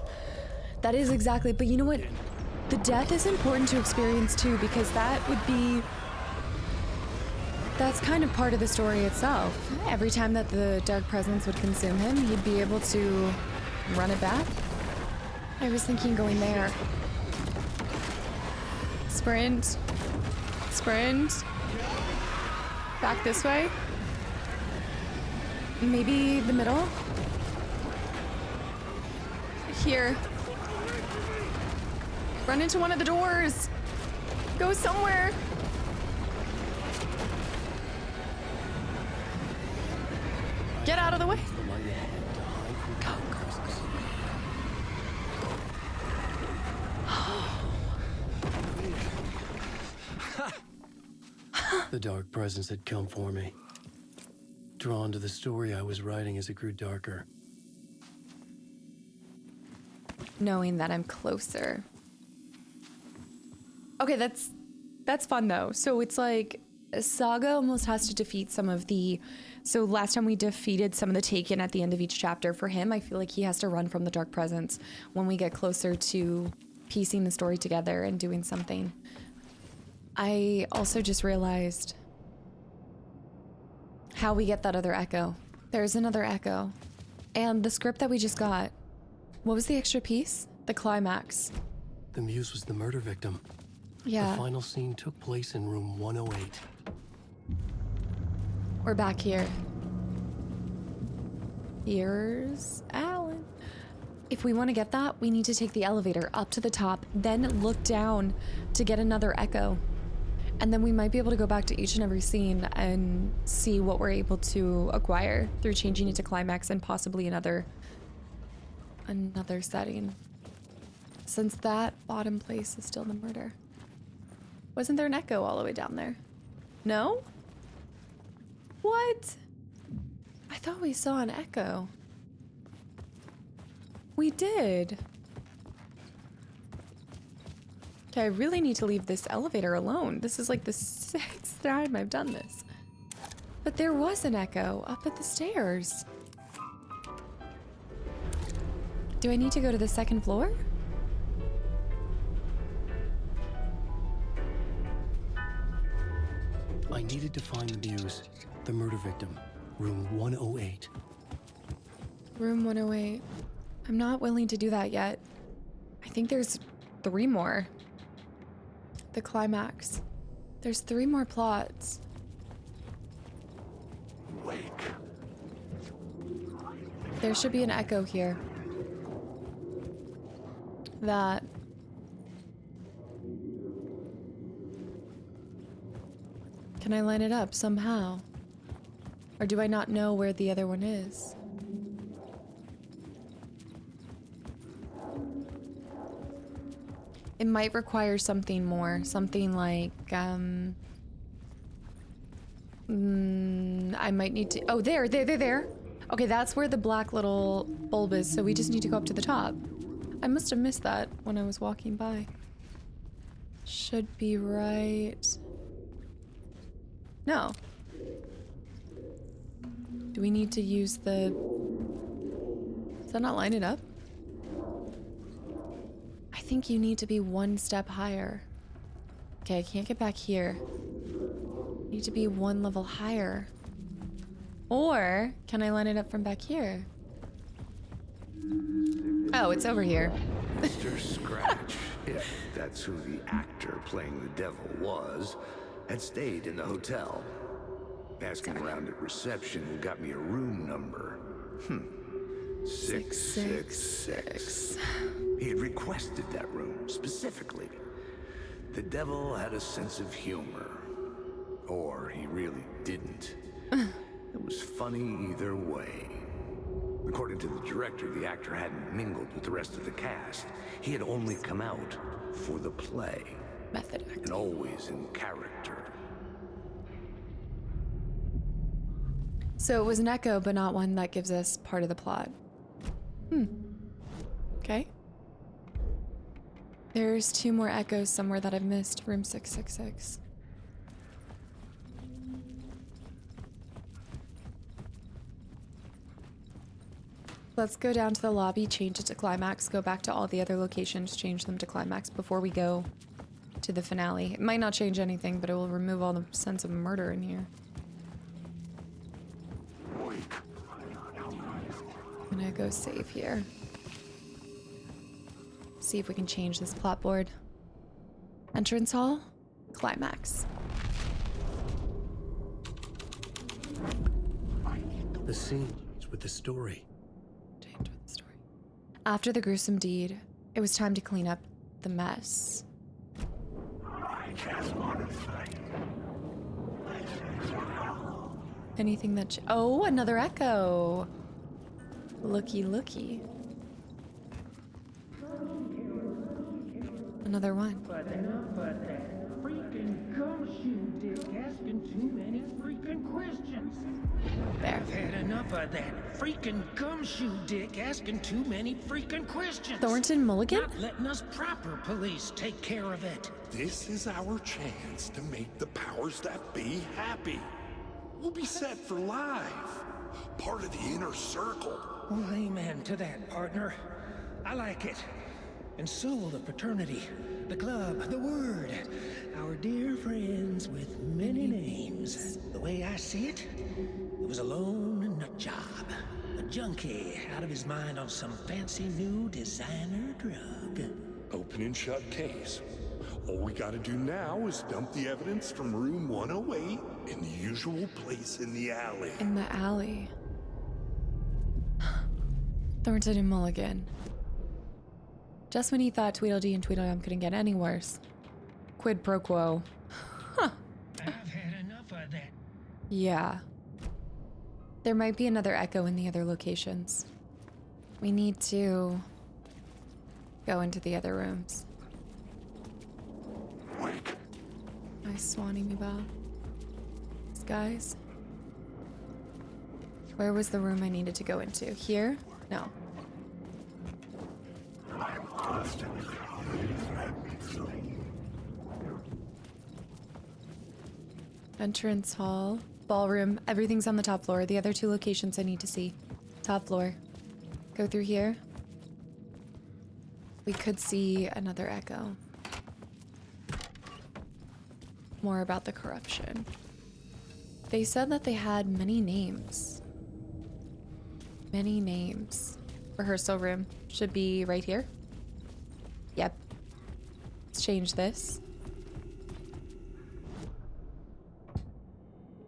That is exactly, but you know what? The death is important to experience too, because that would be that's kind of part of the story itself. Every time that the dark presence would consume him, he'd be able to run it back. I was thinking going there. Sprint. Sprint. Back this way. Maybe the middle. Here. Run into one of the doors. Go somewhere. Get out of the way. The dark presence had come for me. Drawn to the story I was writing as it grew darker. Knowing that I'm closer. Okay, that's fun though. So it's like Saga almost has to defeat some of the... So last time we defeated some of the Taken at the end of each chapter. For him, I feel like he has to run from the dark presence when we get closer to piecing the story together and doing something. I also just realized how we get that other echo. There's another echo. And the script that we just got, what was the extra piece? The climax. The muse was the murder victim. Yeah. The final scene took place in room 108. We're back here. Here's Alan. If we want to get that, we need to take the elevator up to the top, then look down to get another echo. And then we might be able to go back to each and every scene and see what we're able to acquire through changing it to climax and possibly another setting. Since that bottom place is still the murder. Wasn't there an echo all the way down there? No? What? I thought we saw an echo. We did. Okay, I really need to leave this elevator alone. This is like the 6th time I've done this. But there was an echo up at the stairs. Do I need to go to the 2nd floor? I needed to find the muse, the murder victim, room 108. Room 108. I'm not willing to do that yet. I think there's 3 more. The climax. There's 3 more plots. Wake. There should be an echo here. That. Can I line it up somehow? Or do I not know where the other one is? It might require something more. Something like, I might need to... Oh, there. Okay, that's where the black little bulb is, so we just need to go up to the top. I must have missed that when I was walking by. Should be right... No. Do we need to use the... Does that not line it up? I think you need to be 1 step higher. Okay, I can't get back here. I need to be 1 level higher. Or, can I line it up from back here? Oh, it's over here. Mr. Scratch, if that's who the actor playing the devil was, had stayed in the hotel. Asking around at reception got me a room number. 666. He had requested that room, specifically. The devil had a sense of humor. Or he really didn't. It was funny either way. According to the director, the actor hadn't mingled with the rest of the cast. He had only come out for the play. Method acting. And always in character. So it was an echo, but not one that gives us part of the plot. Okay. There's 2 more echoes somewhere that I've missed. Room 666. Let's go down to the lobby, change it to Climax, go back to all the other locations, change them to Climax before we go to the finale. It might not change anything, but it will remove all the sense of murder in here. I'm gonna go save here. See if we can change this plot board. Entrance hall, Climax. The scene with the story. Change with the story. After the gruesome deed, it was time to clean up the mess. Anything that... Oh, another echo. Looky, looky. Another one. But enough of that freaking gumshoe dick asking too many freaking questions. There. I've had enough of that freaking gumshoe dick asking too many freaking questions. Thornton Mulligan? Not letting us proper police take care of it. This is our chance to make the powers that be happy. We'll be set for life. Part of the inner circle. Well, amen to that, partner. I like it. And so will the fraternity, the club, the word. Our dear friends with many names. The way I see it, it was a lone nut job. A junkie out of his mind on some fancy new designer drug. Open and shut case. All we gotta do now is dump the evidence from room 108 in the usual place in the alley. In the alley. Thornton and Mulligan. Just when he thought Tweedledee and Tweedledum couldn't get any worse. Quid pro quo. Huh. I've had enough of that. Yeah. There might be another echo in the other locations. We need to go into the other rooms. Nice Swanee me Bob. These guys. Where was the room I needed to go into? Here? No. Entrance hall, ballroom, everything's on the top floor. The other two locations I need to see. Top floor. Go through here. We could see another echo. More about the corruption. They said that they had many names. Many names. Rehearsal room should be right here. Yep. Let's change this.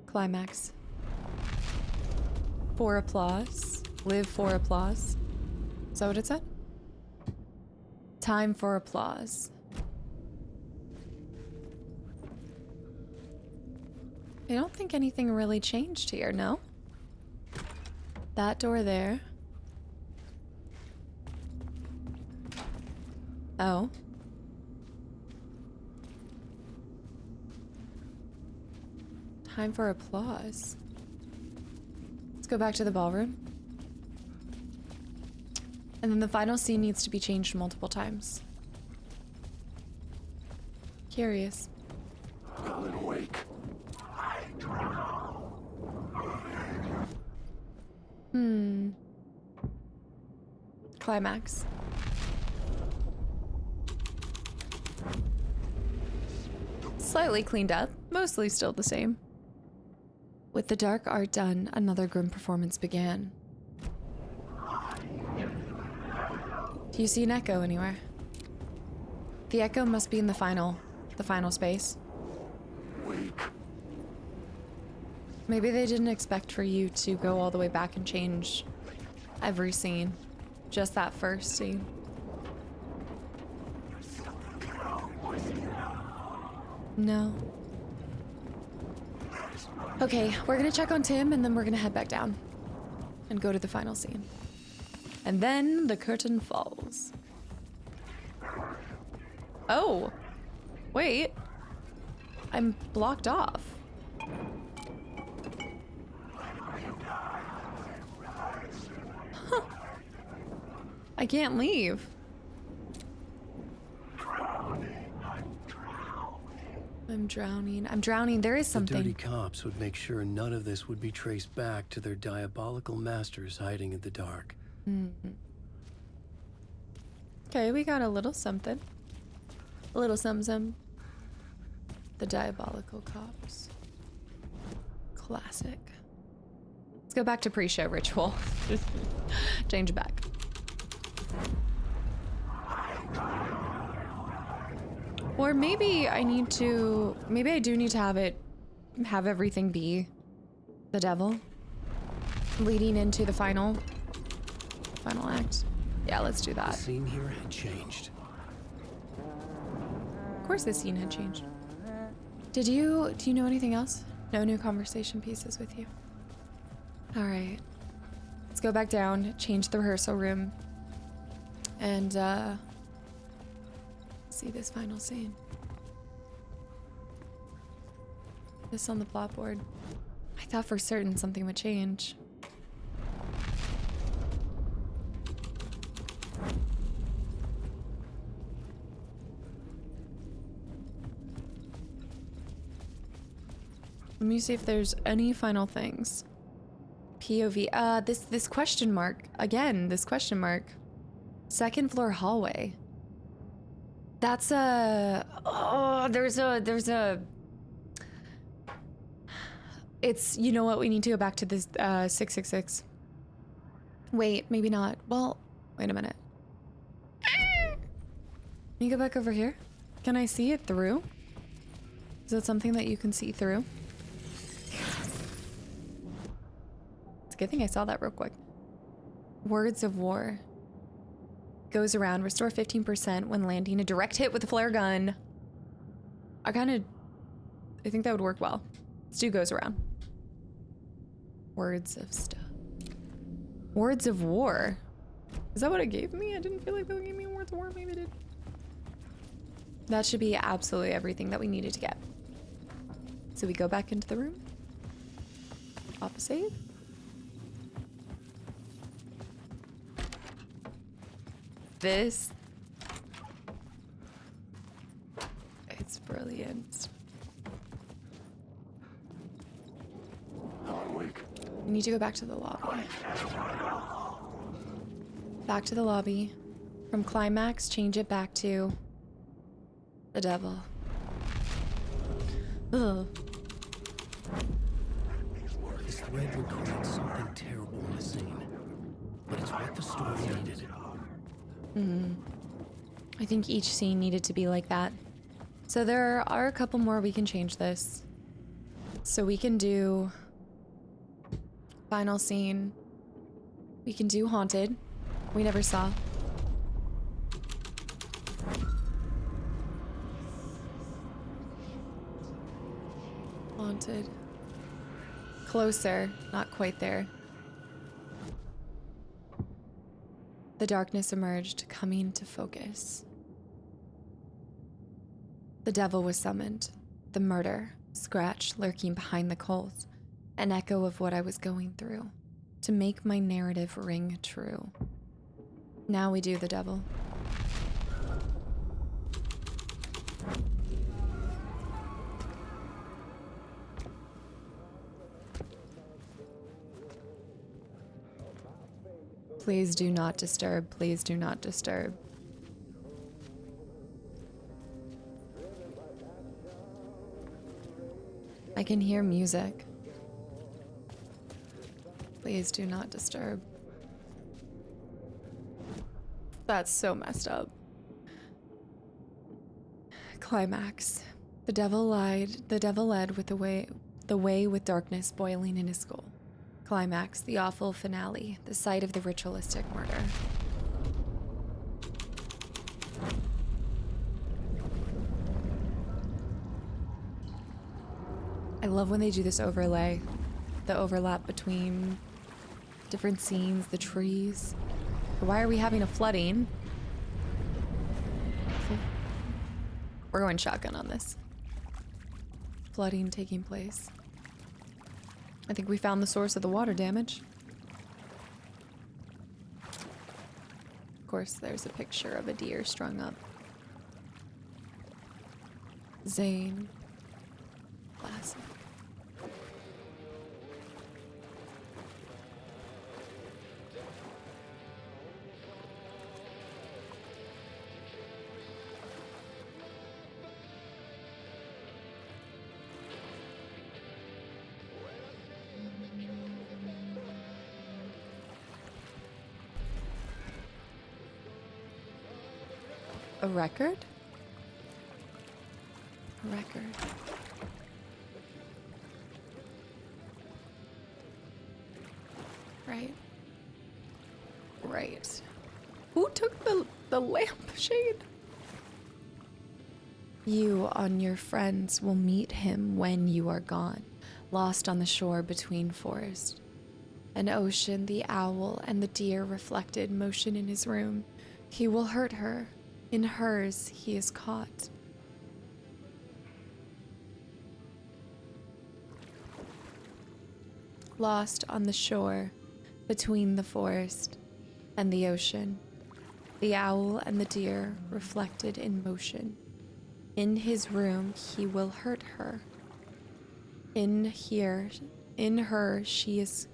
Climax. For applause. Live for applause. Is that what it said? Time for applause. I don't think anything really changed here, no? That door there. Oh. Time for applause. Let's go back to the ballroom. And then the final scene needs to be changed multiple times. Curious. Alan, awake. Climax. Slightly cleaned up, mostly still the same. With the dark art done, another grim performance began. Do you see an echo anywhere? The echo must be in the final space. Maybe they didn't expect for you to go all the way back and change every scene. Just that first scene. No. Okay, we're gonna check on Tim and then we're gonna head back down and go to the final scene. And then the curtain falls. Oh, wait. I'm blocked off. Huh. I can't leave. I'm drowning. I'm drowning. There is something. The dirty cops would make sure none of this would be traced back to their diabolical masters hiding in the dark. Okay, we got a little something. A little some. The diabolical cops. Classic. Let's go back to pre-show ritual. Change it back. Or maybe I need to, maybe I do need to have everything be the devil leading into the final act. Yeah, let's do The that. scene here had changed. Of course the scene had changed. Do you know anything else? No new conversation pieces with you? All right. Let's go back down, change the rehearsal room, and see this final scene. This on the plot board. I thought for certain something would change. Let me see if there's any final things. POV. This question mark. Again, this question mark. Second floor hallway. That's a... Oh, there's a... It's... You know what? We need to go back to this 666. Wait, maybe not. Well, wait a minute. Can you go back over here? Can I see it through? Is that something that you can see through? It's a good thing I saw that real quick. Words of War. Goes around, restore 15% when landing a direct hit with a flare gun. I think that would work well. Let's do goes around. Words of stuff. Words of War. Is that what it gave me? I didn't feel like that gave me Words of War. Maybe it did. That should be absolutely everything that we needed to get. So we go back into the room. Pop a save. This. It's brilliant. We need to go back to the lobby. Back to the lobby. From Climax, change it back to the devil. Ugh. This thread would create something terrible in the scene, but it's what the story needed. I think each scene needed to be like that. So there are a couple more we can change this. So we can do final scene. We can do haunted. We never saw. Haunted. Closer, not quite there. The darkness emerged, coming to focus. The devil was summoned. The murder, scratch lurking behind the coals, an echo of what I was going through, to make my narrative ring true. Now we do the devil. Please do not disturb. Please do not disturb. I can hear music. Please do not disturb. That's so messed up. Climax. The devil lied. The devil led with the way with darkness boiling in his skull. Climax, the awful finale, the site of the ritualistic murder. I love when they do this overlay, the overlap between different scenes, the trees. Why are we having a flooding? We're going shotgun on this. Flooding taking place. I think we found the source of the water damage. Of course, there's a picture of a deer strung up. Zane. Classic. A record? A record. Right. Right. Who took the lampshade? You and your friends will meet him when you are gone, lost on the shore between forest. An ocean, the owl, and the deer reflected motion in his room. He will hurt her. In hers, he is caught. Lost on the shore, between the forest and the ocean, the owl and the deer reflected in motion. In his room, he will hurt her. In her, she is.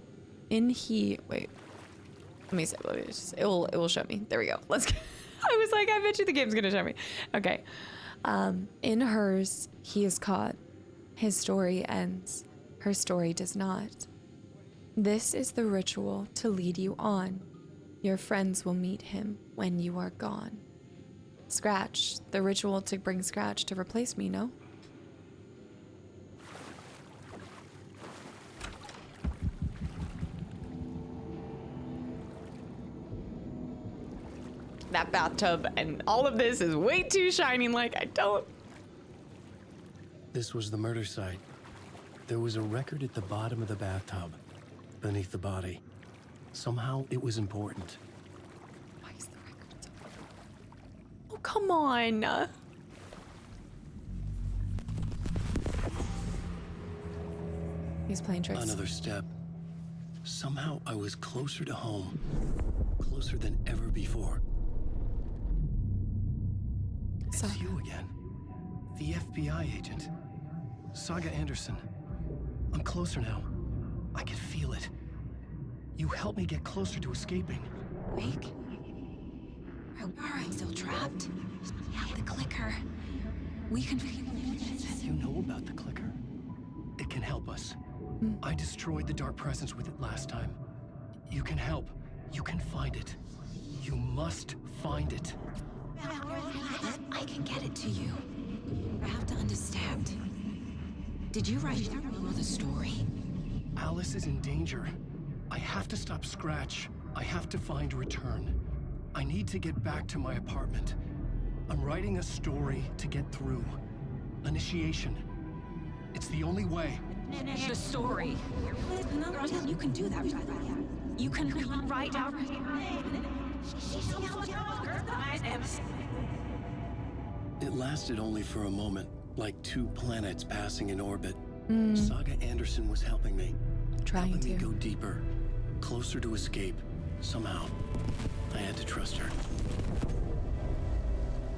Wait. Let me just, it will show me. There we go. Let's. I was like, I bet you the game's gonna show me. Okay. In hers, he is caught. His story ends. Her story does not. This is the ritual to lead you on. Your friends will meet him when you are gone. Scratch, the ritual to bring Scratch to replace me, no? That bathtub and all of this is way too shining, like I don't. This was the murder site. There was a record at the bottom of the bathtub, beneath the body. Somehow it was important. Why is the record so... Oh, come on. He's playing tricks. Another step. Somehow I was closer to home. Closer than ever before. It's Saga. you again. The FBI agent. Saga Anderson. I'm closer now. I can feel it. You helped me get closer to escaping. Wake? Are I still trapped? Yeah, the clicker. We can... You know about the clicker? It can help us. I destroyed the dark presence with it last time. You can help. You can find it. You must find it. I can get it to you. I have to understand. Did you write the story? Alice is in danger. I have to stop Scratch. I have to find Return. I need to get back to my apartment. I'm writing a story to get through. Initiation. It's the only way. The story. You can do that. You can write out... It lasted only for a moment, like two planets passing in orbit. Saga Anderson was helping me. Trying to me go deeper, closer to escape. Somehow, I had to trust her.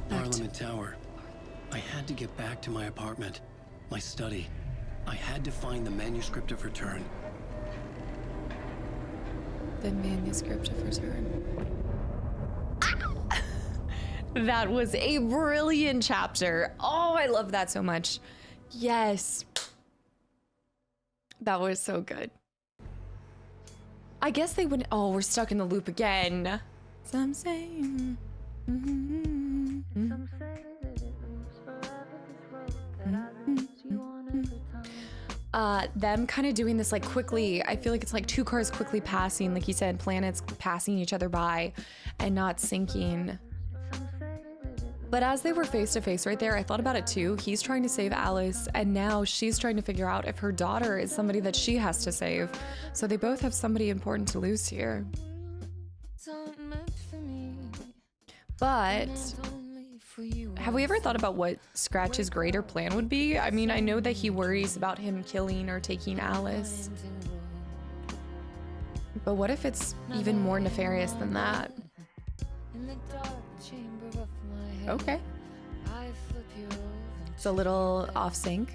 Parliament Tower. I had to get back to my apartment, my study. I had to find the manuscript of Return. The manuscript of Return. That was a brilliant chapter. Oh, I love that so much. Yes. That was so good. I guess they wouldn't. Oh, we're stuck in the loop again. Some say. Them kind of doing this like quickly. I feel like it's like two cars quickly passing, like you said, planets passing each other by and not sinking. But as they were face to face right there, I thought about it too. He's trying to save Alice, and now she's trying to figure out if her daughter is somebody that she has to save. So they both have somebody important to lose here. But have we ever thought about what Scratch's greater plan would be? I mean, I know that he worries about him killing or taking Alice. But what if it's even more nefarious than that? Okay. It's a little off sync.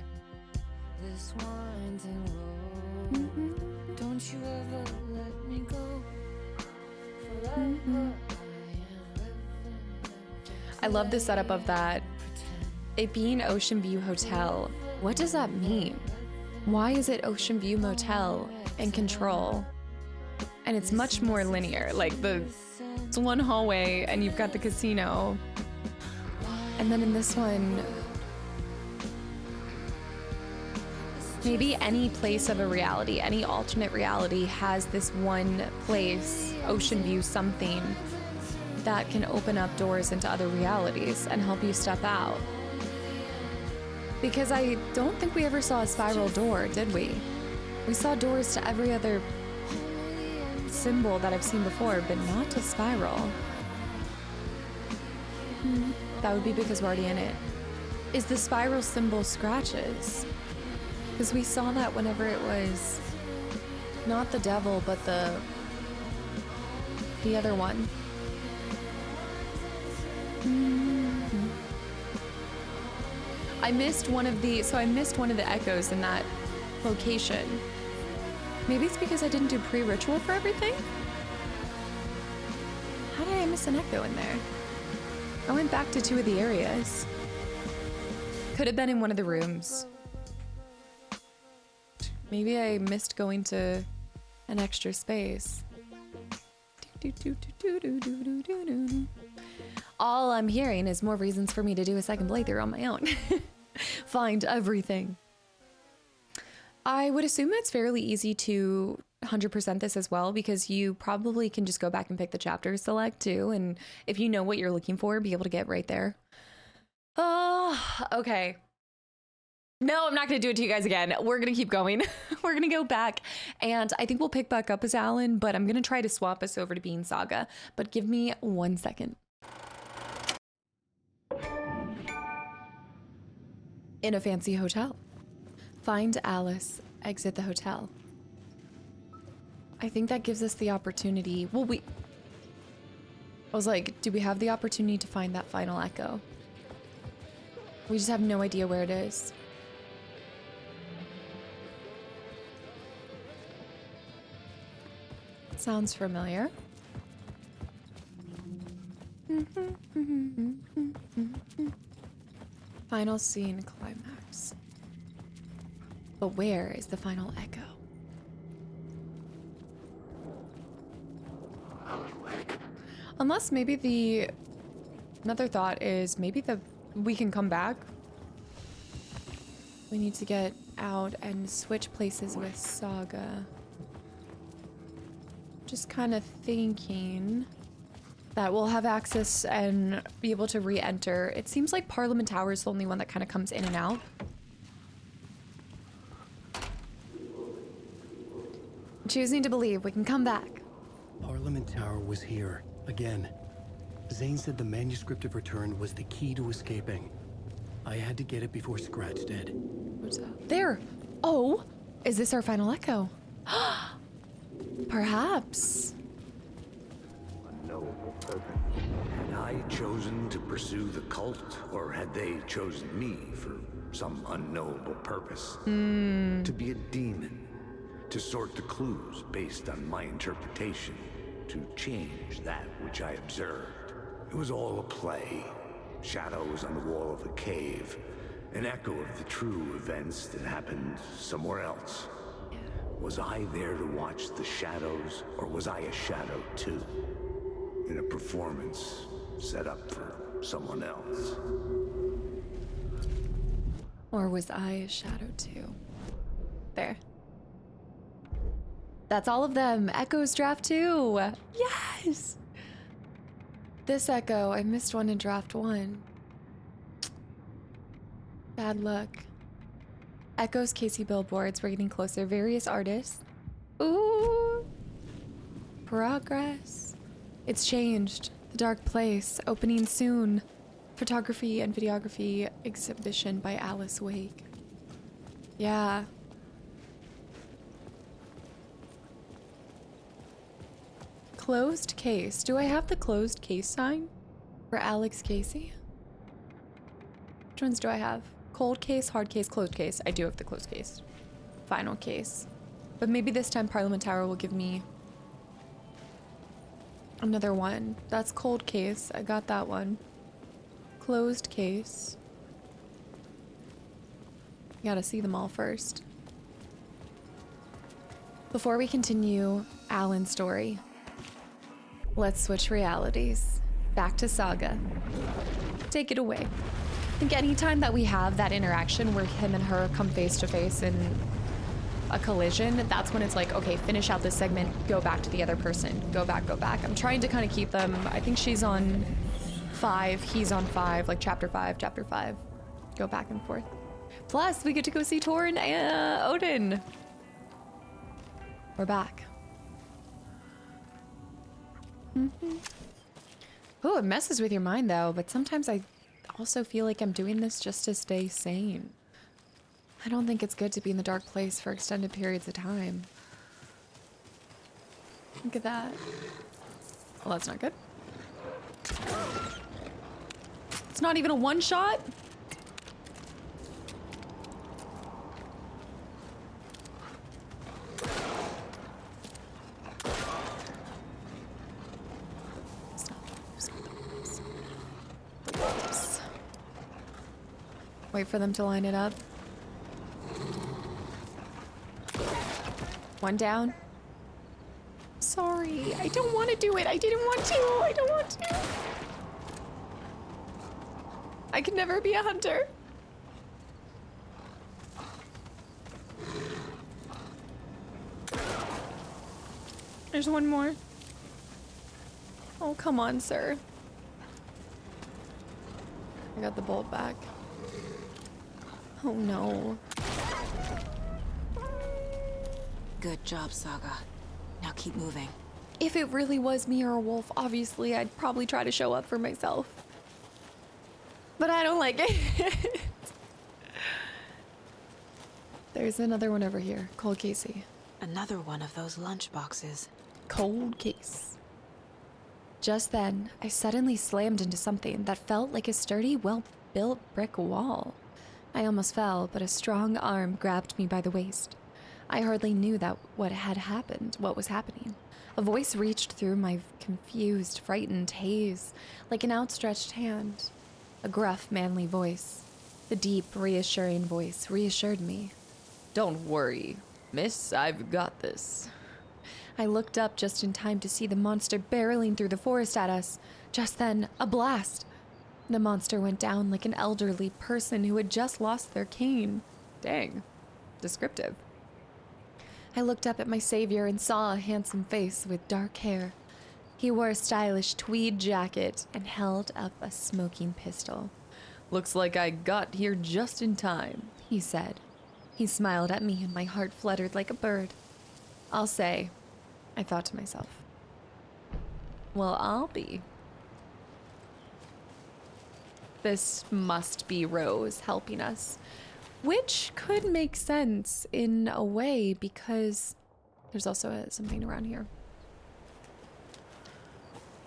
I love the setup of that. It being Ocean View Hotel. What does that mean? Why is it Ocean View Motel and Control? And it's much more linear. Like it's one hallway and you've got the casino. And then in this one, maybe any place of a reality, any alternate reality has this one place, ocean view, something that can open up doors into other realities and help you step out. Because I don't think we ever saw a spiral door, did we? We saw doors to every other symbol that I've seen before, but not a spiral. That would be because we're already in it. Is the spiral symbol scratches? Because we saw that whenever it was not the devil, but the other one. I missed one of the echoes in that location. Maybe it's because I didn't do pre-ritual for everything? How did I miss an echo in there? I went back to 2 of the areas. Could have been in one of the rooms. Maybe I missed going to an extra space. All I'm hearing is more reasons for me to do a second playthrough on my own. Find everything. I would assume it's fairly easy to 100% this as well, because you probably can just go back and pick the chapter select too, and if you know what you're looking for, be able to get right there. Oh, okay. No, I'm not going to do it to you guys again. We're going to keep going. We're going to go back, and I think we'll pick back up as Alan, but I'm going to try to swap us over to being Saga, but give me 1 second. In a fancy hotel. Find Alice, exit the hotel. I think that gives us the opportunity. Well, I was like, do we have the opportunity to find that final echo? We just have no idea where it is. Sounds familiar. Final scene, climax. But where is the final echo? Unless maybe another thought is maybe we can come back. We need to get out and switch places with Saga. Just kind of thinking that we'll have access and be able to re-enter. It seems like Parliament Tower is the only one that kind of comes in and out. Choosing to believe we can come back. Parliament Tower was here, again. Zane said the manuscript of return was the key to escaping. I had to get it before Scratch did. What's that? There! Oh! Is this our final echo? Perhaps. Unknowable purpose. Had I chosen to pursue the cult, or had they chosen me for some unknowable purpose? To be a demon, to sort the clues based on my interpretation, to change that which I observed. It was all a play. Shadows on the wall of a cave, an echo of the true events that happened somewhere else. Was I there to watch the shadows, or was I a shadow too? In a performance set up for someone else. Or was I a shadow too? There. That's all of them. Echoes draft 2. Yes! This echo, I missed one in draft 1. Bad luck. Echoes, Casey billboards, we're getting closer. Various artists. Ooh. Progress. It's changed. The Dark Place, opening soon. Photography and videography exhibition by Alice Wake. Yeah. Closed case. Do I have the closed case sign for Alex Casey? Which ones do I have? Cold case, hard case, closed case. I do have the closed case. Final case. But maybe this time Parliament Tower will give me another one. That's cold case. I got that one. Closed case. You gotta see them all first. Before we continue Alan's story, let's switch realities. Back to Saga. Take it away. I think anytime that we have that interaction where him and her come face to face in a collision, that's when it's like, okay, finish out this segment, go back to the other person, go back, go back. I'm trying to kind of keep them. I think she's on 5, he's on 5, like chapter 5, chapter 5. Go back and forth. Plus, we get to go see Tor and Odin. We're back. Oh, it messes with your mind though, but sometimes I also feel like I'm doing this just to stay sane. I don't think it's good to be in the dark place for extended periods of time. Look at that. Well, that's not good. It's not even a one shot? Wait for them to line it up. One down. Sorry, I don't want to do it. I didn't want to. I don't want to. I could never be a hunter. There's one more. Oh, come on, sir. I got the bolt back. Oh no. Good job, Saga. Now keep moving. If it really was me or a wolf, obviously I'd probably try to show up for myself. But I don't like it. There's another one over here. Cold Casey. Another one of those lunch boxes. Cold case. Just then, I suddenly slammed into something that felt like a sturdy, well-built brick wall. I almost fell, but a strong arm grabbed me by the waist. I hardly knew what was happening. A voice reached through my confused, frightened haze, like an outstretched hand. A gruff, manly voice. The deep, reassuring voice reassured me. "Don't worry, miss, I've got this." I looked up just in time to see the monster barreling through the forest at us. Just then, a blast. The monster went down like an elderly person who had just lost their cane. Dang. Descriptive. I looked up at my savior and saw a handsome face with dark hair. He wore a stylish tweed jacket and held up a smoking pistol. "Looks like I got here just in time," he said. He smiled at me and my heart fluttered like a bird. I'll say, I thought to myself, well, I'll be. This must be Rose helping us, which could make sense in a way because there's also something around here.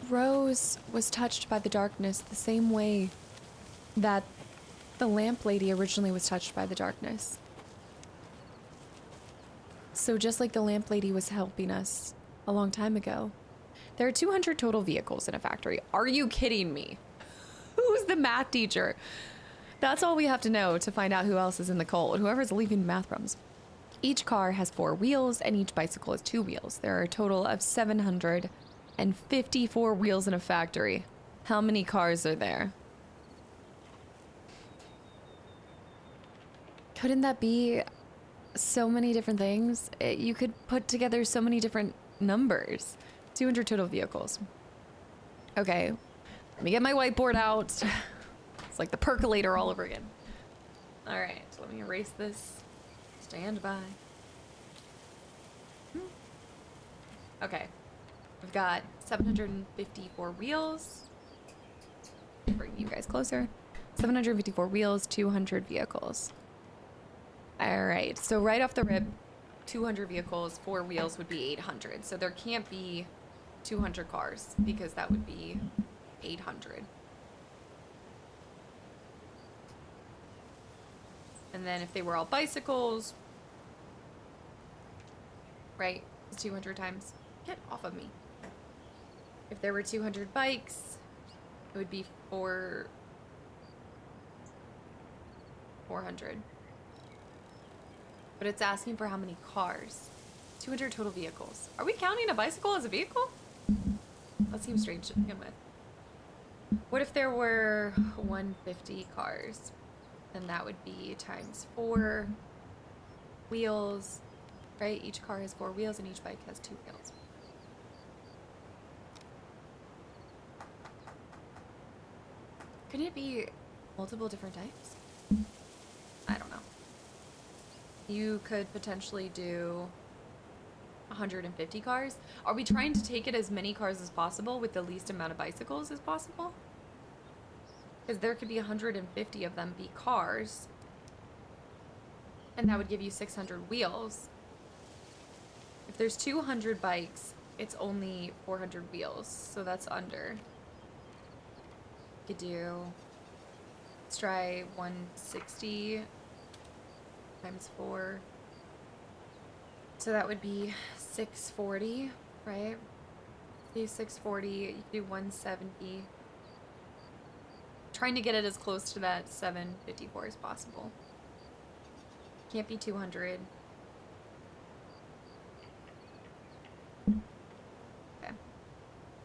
Rose was touched by the darkness the same way that the lamp lady originally was touched by the darkness. So just like the lamp lady was helping us a long time ago, there are 200 total vehicles in a factory. Are you kidding me? Who's the math teacher? That's all we have to know to find out who else is in the cult, whoever's leaving math problems. Each car has 4 wheels and each bicycle has 2 wheels. There are a total of 754 wheels in a factory. How many cars are there? Couldn't that be so many different things? You could put together so many different numbers. 200 total vehicles. Okay, let me get my whiteboard out. It's like the percolator all over again. All right, so let me erase this. Stand by. Okay, we've got 754 wheels. Bring you guys closer. 754 wheels, 200 vehicles. All right, so right off the rip, 200 vehicles, 4 wheels would be 800. So there can't be 200 cars because that would be 800. And then if they were all bicycles, right, 200 times, get off of me. If there were 200 bikes, it would be 400. But it's asking for how many cars. 200 total vehicles. Are we counting a bicycle as a vehicle? That seems strange to begin with. What if there were 150 cars? Then that would be times 4 wheels, right? Each car has 4 wheels and each bike has 2 wheels. Couldn't it be multiple different types? I don't know. You could potentially do 150 cars. Are we trying to take it as many cars as possible with the least amount of bicycles as possible? Because there could be 150 of them be cars. And that would give you 600 wheels. If there's 200 bikes, it's only 400 wheels. So that's under. You could do, let's try 160 times 4. So that would be 640, right? Do 640, you could do 170. Trying to get it as close to that 754 as possible. Can't be 200. Okay.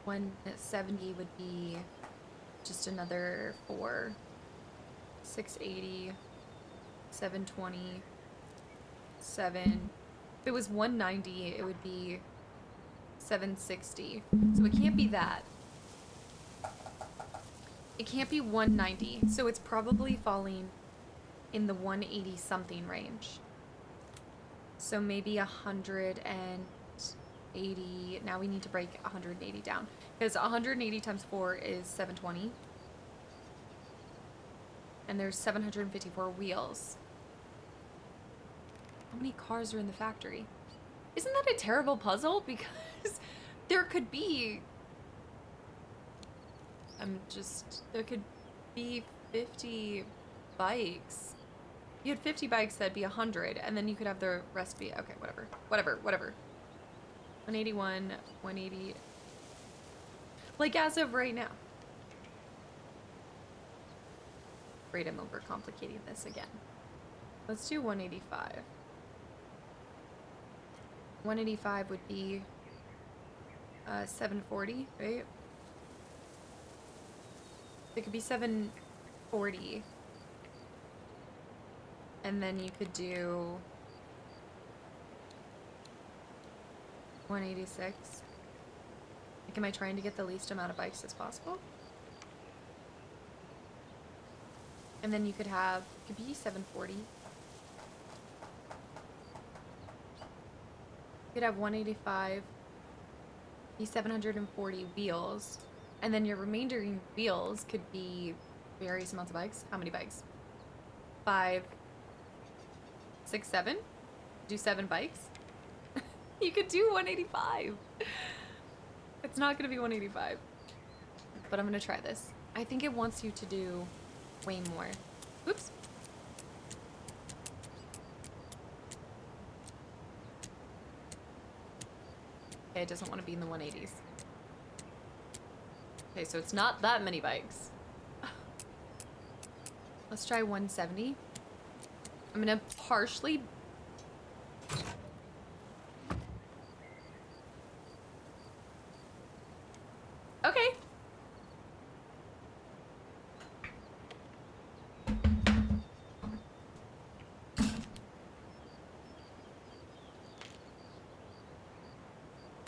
170 would be just another 4. 680, 720, 7. If it was 190, it would be 760. So it can't be that. It can't be 190. So it's probably falling in the 180 something range. So maybe 180. Now we need to break 180 down. Because 180 times 4 is 720. And there's 754 wheels. How many cars are in the factory? Isn't that a terrible puzzle? Because there could be... there could be 50 bikes. You had 50 bikes, that'd be 100. And then you could have the rest be... Okay, whatever. Whatever. 181, 180... Like as of right now. Afraid I'm overcomplicating this again. Let's do 185. 185 would be 740, right? It could be 740. And then you could do 186. Like, am I trying to get the least amount of bikes as possible? And then you could have, it could be 740. You could have 185, be 740 wheels. And then your remaining wheels could be various amounts of bikes. How many bikes? 5, 6, 7? Do 7 bikes? You could do 185. It's not gonna be 185. But I'm gonna try this. I think it wants you to do way more. Oops. Okay, it doesn't want to be in the 180s. Okay, so it's not that many bikes. Let's try 170. I'm gonna partially... Okay.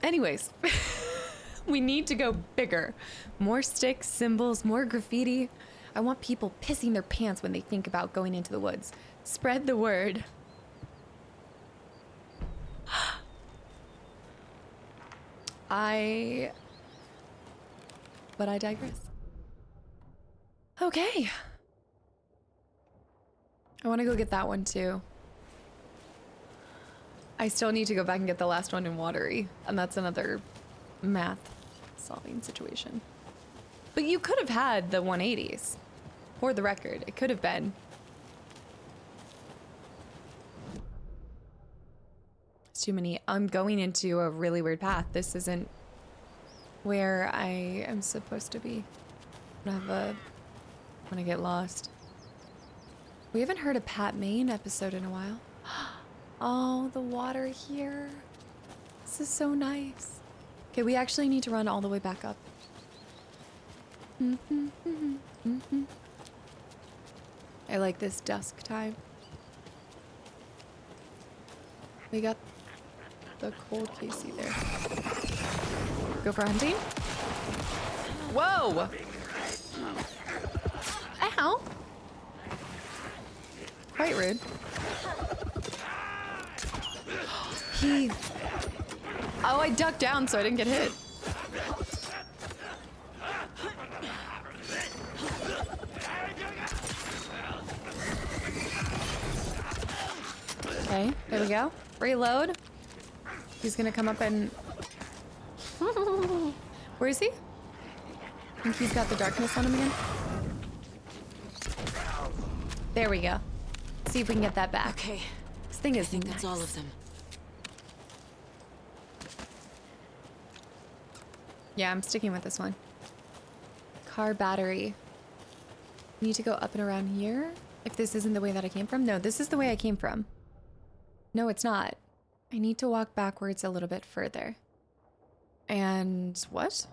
Anyways, we need to go bigger. More sticks, symbols, more graffiti. I want people pissing their pants when they think about going into the woods. Spread the word. But I digress. Okay. I want to go get that one too. I still need to go back and get the last one in Watery, and that's another math solving situation. But you could have had the 180s. For the record, it could have been. It's too many. I'm going into a really weird path. This isn't where I am supposed to be. I'm gonna get lost. We haven't heard a Pat Maine episode in a while. Oh, the water here. This is so nice. Okay, we actually need to run all the way back up. I like this dusk time. We got the cold Casey there. Go for hunting? Whoa! Ow! Quite rude. He... Oh, I ducked down so I didn't get hit. Okay, there we go. Reload. He's gonna come up and... Where is he? I think he's got the darkness on him again. There we go. See if we can get that back. Okay. This thing is I think nice. that's all of them. Yeah, I'm sticking with this one. Car battery. Need to go up and around here? If this isn't the way that I came from? No, this is the way I came from. No, it's not. I need to walk backwards a little bit further. And what?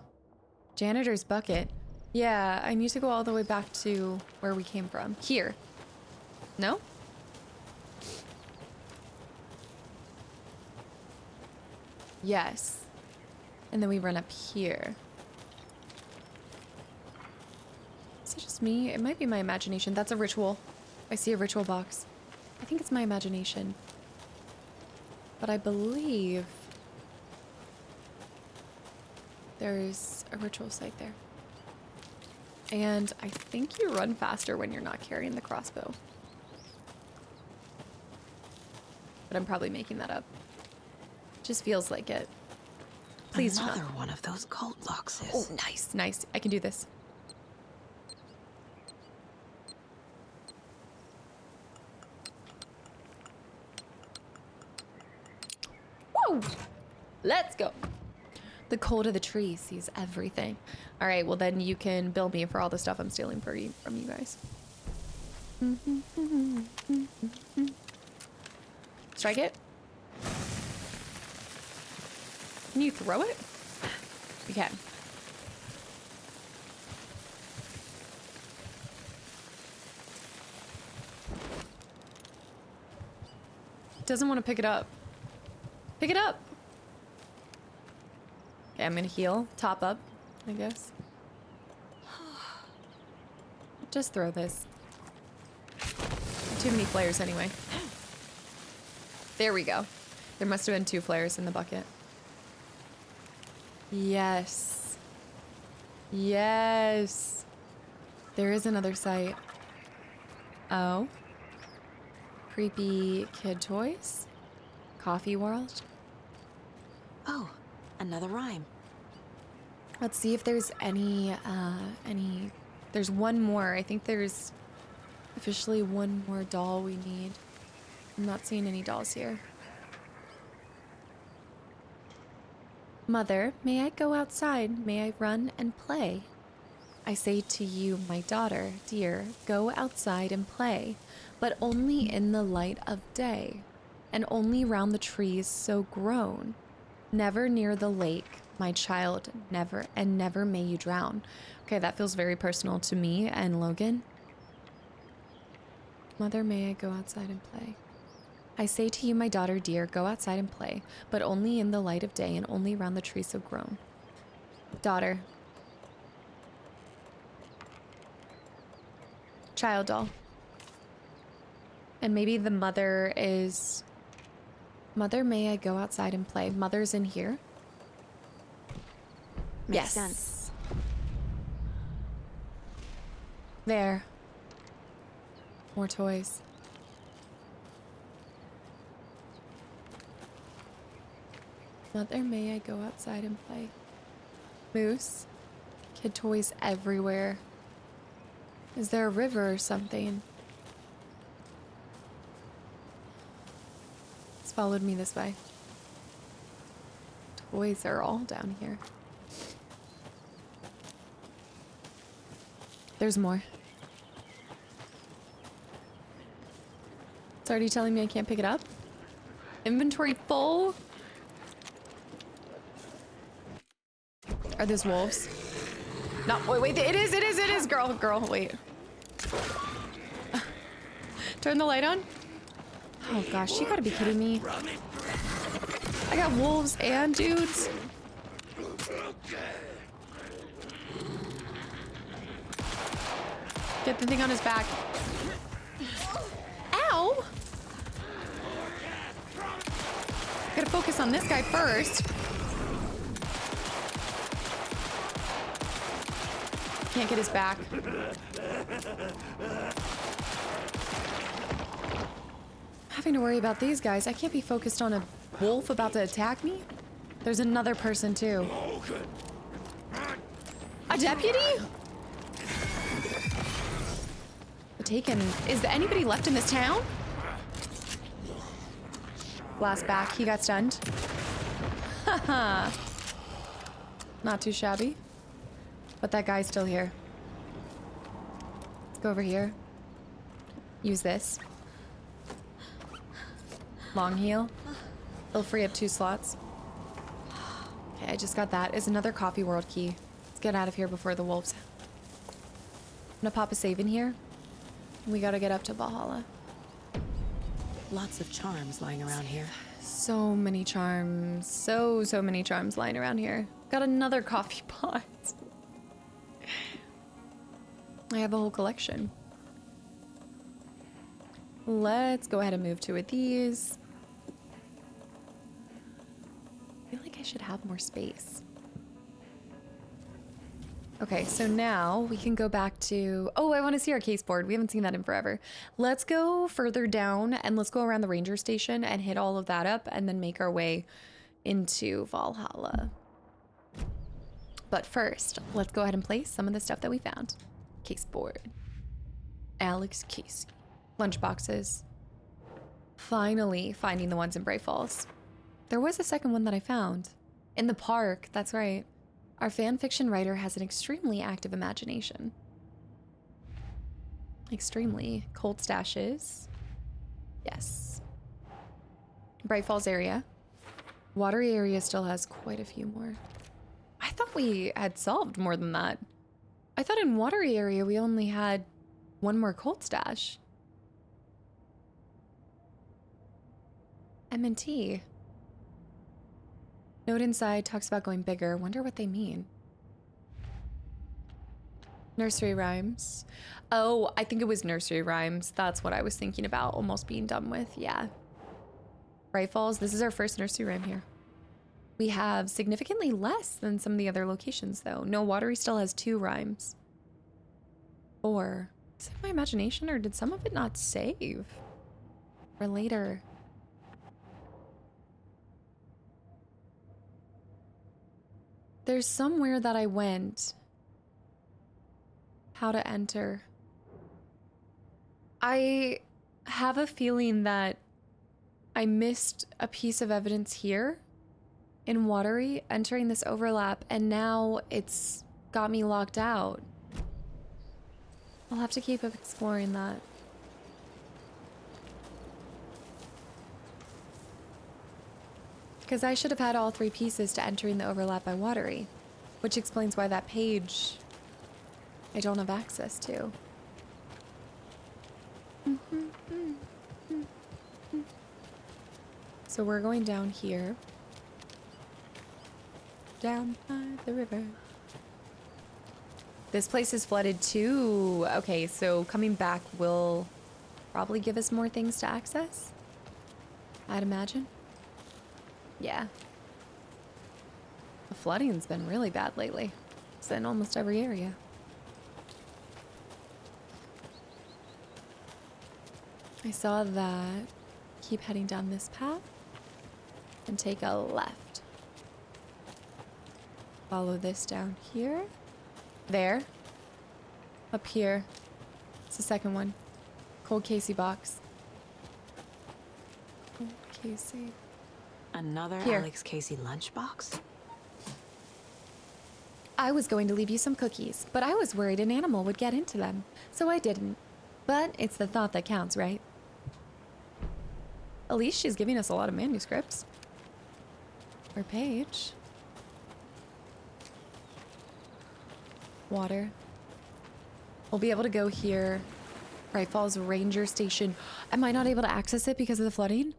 Janitor's bucket. Yeah, I need to go all the way back to where we came from. Here. No? Yes. And then we run up here. Is it just me? It might be my imagination. That's a ritual. I see a ritual box. I think it's my imagination. But I believe there's a ritual site there. And I think you run faster when you're not carrying the crossbow. But I'm probably making that up. Just feels like it. Please Another not. one of those cult boxes. Oh, nice, nice. I can do this. Whoa! Let's go. The cold of the tree sees everything. All right, well then you can bill me for all the stuff I'm stealing from you guys. Strike it. Can you throw it? You can. Doesn't want to pick it up. Pick it up. Okay, I'm gonna heal. Top up, I guess. Just throw this. Too many flares anyway. There we go. There must have been 2 flares in the bucket. Yes. Yes. There is another site. Oh. Creepy kid toys? Coffee world? Oh, another rhyme. Let's see if there's any, there's one more. I think there's officially one more doll we need. I'm not seeing any dolls here. Mother, may I go outside? May I run and play? I say to you, my daughter, dear, go outside and play, but only in the light of day, and only round the trees so grown. Never near the lake, my child, never, and never may you drown. Okay, that feels very personal to me and Logan. Mother, may I go outside and play? I say to you, my daughter dear, go outside and play, but only in the light of day and only round the trees so grown. Daughter. Child doll. And maybe the mother is... Mother, may I go outside and play? Mother's in here? Makes Yes. sense. There. More toys. Mother, may I go outside and play? Moose. Kid toys everywhere. Is there a river or something? It's followed me this way. Toys are all down here. There's more. It's already telling me I can't pick it up. Inventory full? Are those wolves? No, wait, it is, girl, wait. Turn the light on. Oh gosh, you gotta be kidding me. I got wolves and dudes. Get the thing on his back. Ow! Gotta focus on this guy first. Can't get his back. Having to worry about these guys. I can't be focused on a wolf about to attack me. There's another person too. A deputy? Taken. Is there anybody left in this town? Blast back. He got stunned. Haha. Not too shabby. But that guy's still here. Let's go over here. Use this. Long heal. It'll free up 2 slots. Okay, I just got that. Is another coffee world key. Let's get out of here before the wolves. I'm gonna pop a save in here. We gotta get up to Valhalla. Lots of charms lying around here. So many charms. So many charms lying around here. Got another coffee pot. I have a whole collection. Let's go ahead and move 2 of these. I feel like I should have more space. Okay, so now we can go back to... Oh, I want to see our case board. We haven't seen that in forever. Let's go further down and let's go around the ranger station and hit all of that up and then make our way into Valhalla. But first, let's go ahead and place some of the stuff that we found. Case board. Alex Casey. Lunch boxes. Finally finding the ones in Bright Falls. There was a second one that I found. In the park, that's right. Our fan fiction writer has an extremely active imagination. Extremely. Cold stashes. Yes. Bright Falls area. Watery area still has quite a few more. I thought we had solved more than that. I thought in watery area we only had 1 more cold stash. M&T. Note inside talks about going bigger. Wonder what they mean. Nursery rhymes. Oh, I think it was nursery rhymes. That's what I was thinking about almost being done with. Yeah. Bright Falls. This is our first nursery rhyme here. We have significantly less than some of the other locations, though. No, Watery still has 2 rhymes. 4. Is it my imagination, or did some of it not save? For later. There's somewhere that I went. How to enter. I have a feeling that I missed a piece of evidence here in Watery, entering this overlap, and now it's got me locked out. I'll have to keep exploring that. Because I should have had all 3 pieces to entering the overlap by Watery, which explains why that page I don't have access to. So we're going down here. Down by the river. This place is flooded too. Okay, so coming back will probably give us more things to access, I'd imagine. Yeah. The flooding's been really bad lately. It's in almost every area. I saw that. Keep heading down this path and take a left. Follow this down here. There. Up here. It's the second one. Cold Casey box. Cold Casey. Another Here. Alex Casey lunchbox? I was going to leave you some cookies, but I was worried an animal would get into them, so I didn't. But it's the thought that counts, right? At least she's giving us a lot of manuscripts. Or page. water. We'll be able to go here. Bright Falls Ranger Station. Am I not able to access it because of the flooding?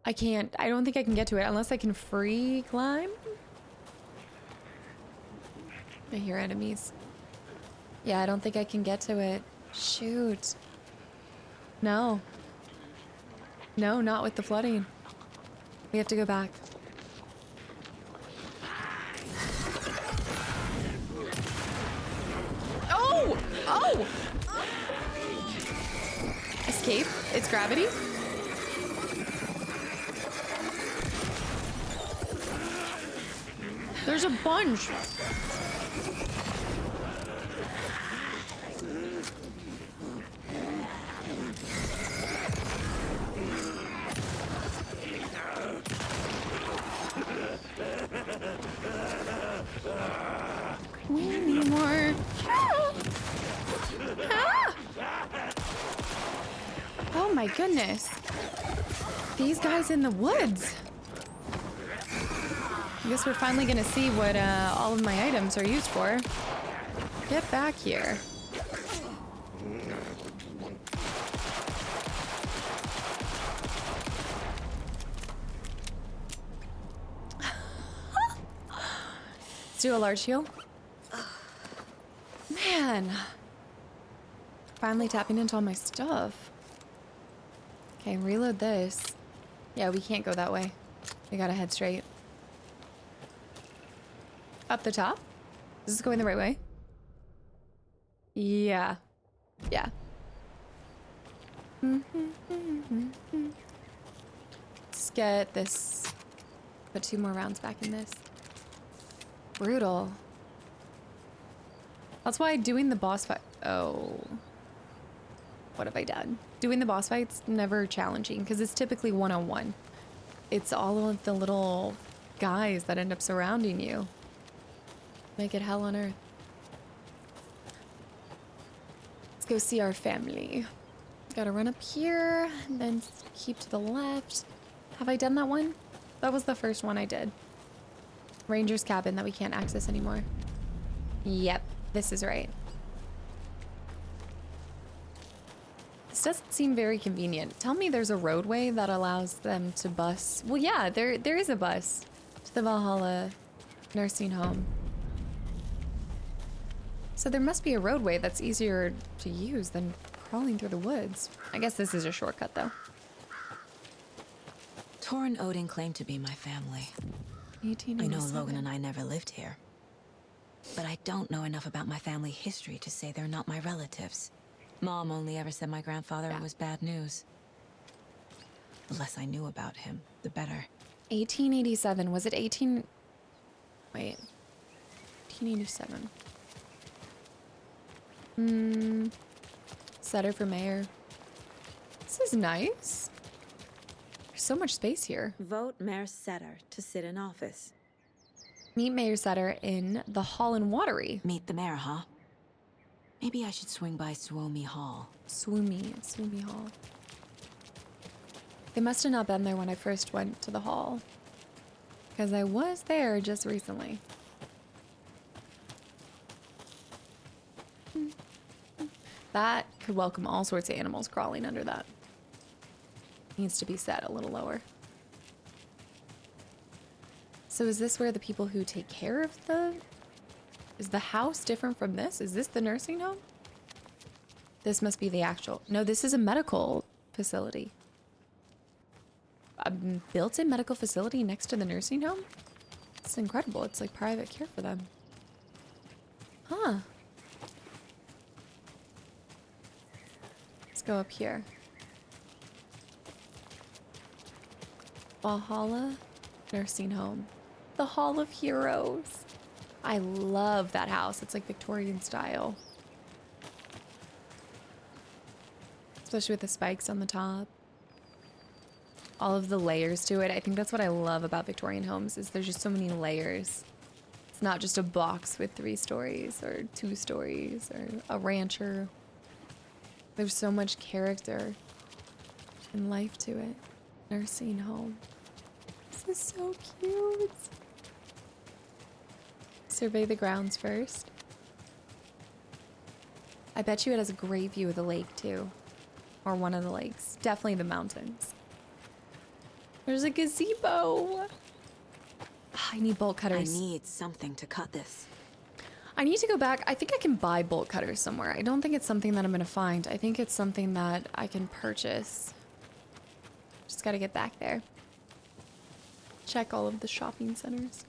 I can't. I don't think I can get to it unless I can free climb. I hear enemies. Yeah, I don't think I can get to it. Shoot. No. No, not with the flooding. We have to go back. Oh! Oh! Escape? It's gravity? There's a bunch. We need more. Ah! Ah! Oh my goodness. These guys in the woods. I guess we're finally gonna see what all of my items are used for. Get back here. Let's do a large heal. Man. Finally tapping into all my stuff. Okay, reload this. Yeah, we can't go that way. We gotta head straight. Up the top? Is this going the right way? Yeah. Yeah. Let's get this. Put 2 more rounds back in this. Brutal. That's why doing the boss fight. Oh. What have I done? Doing the boss fight's never challenging because it's typically one-on-one. It's all of the little guys that end up surrounding you. Make it hell on earth. Let's go see our family. Gotta run up here and then keep to the left. Have I done that one? That was the first one I did. Ranger's cabin that we can't access anymore. Yep, this is right. This doesn't seem very convenient. Tell me there's a roadway that allows them to bus. Well, yeah, there is a bus to the Valhalla nursing home. So there must be a roadway that's easier to use than crawling through the woods. I guess this is a shortcut, though. Torrin Odin claimed to be my family. 1887. I know Logan and I never lived here. But I don't know enough about my family history to say they're not my relatives. Mom only ever said my grandfather was bad news. The less I knew about him, the better. 1887. Was it 18... Wait. 1887. Setter for mayor. This is nice. There's so much space here. Vote Mayor Setter to sit in office. Meet Mayor Setter in the Hall and Watery. Meet the mayor, huh? Maybe I should swing by Suomi Hall. Suomi Hall. They must have not been there when I first went to the hall. Because I was there just recently. That could welcome all sorts of animals crawling under that. Needs to be set a little lower. So is this where the people who take care of the... Is the house different from this? Is this the nursing home? This must be the actual... No, this is a medical facility. A built-in medical facility next to the nursing home? It's incredible. It's like private care for them. Huh. Let's go up here. Valhalla Nursing Home. The Hall of Heroes. I love that house. It's like Victorian style. Especially with the spikes on the top. All of the layers to it. I think that's what I love about Victorian homes is there's just so many layers. It's not just a box with 3 stories or 2 stories or a rancher. There's so much character and life to it. Nursing home. This is so cute. Survey the grounds first. I bet you it has a great view of the lake, too. Or one of the lakes. Definitely the mountains. There's a gazebo. I need bolt cutters. I need something to cut this. I need to go back. I think I can buy bolt cutters somewhere. I don't think it's something that I'm going to find. I think it's something that I can purchase. Just got to get back there. Check all of the shopping centers.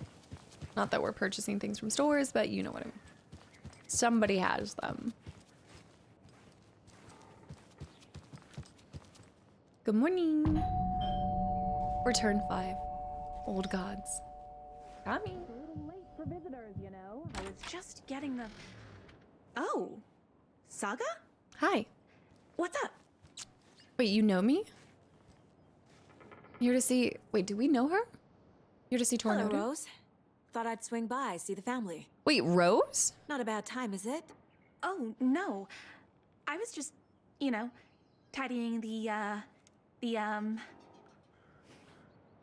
Not that we're purchasing things from stores, but you know what I mean. Somebody has them. Good morning. Return 5. Old gods. Coming. A little late for visitors, you know. I was just getting the... Oh, Saga? Hi. What's up? Wait, you know me? Here to see... Wait, do we know her? Here to see Tornado? Hello, Rose. Thought I'd swing by, see the family. Wait, Rose? Not a bad time, is it? Oh, no. I was just, you know, tidying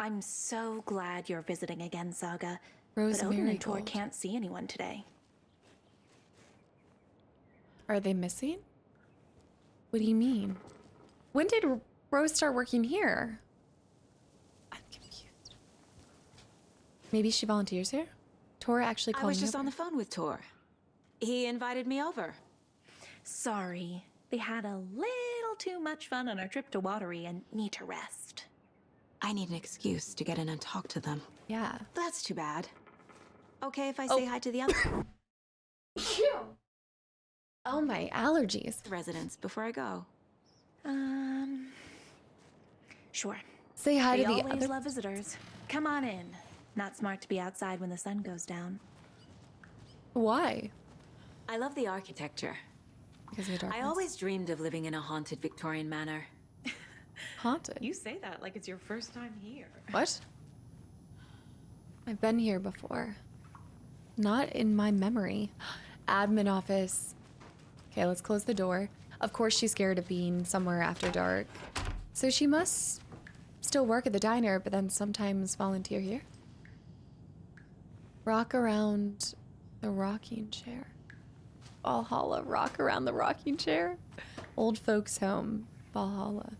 I'm so glad you're visiting again, Saga. Rose but Odin and Tor Marigold. can't see anyone today. Are they missing? What do you mean? When did Rose start working here? I'm confused. Maybe she volunteers here? Tor actually called me I was just over. on the phone with Tor. He invited me over. Sorry. They had a little too much fun on our trip to Watery and need to rest. I need an excuse to get in and talk to them. Yeah. That's too bad. Okay if I say hi to the other Oh, my allergies. residents before I go. Sure. Say hi They to the always other... love visitors. Come on in. Not smart to be outside when the sun goes down. Why? I love the architecture. Because of the darkness. I always dreamed of living in a haunted Victorian manor. Haunted. You say that like it's your first time here. What? I've been here before. Not in my memory. Admin office. Okay, let's close the door. Of course she's scared of being somewhere after dark. So she must still work at the diner, but then sometimes volunteer here. Rock around the rocking chair. Valhalla, rock around the rocking chair. Old folks home, Valhalla.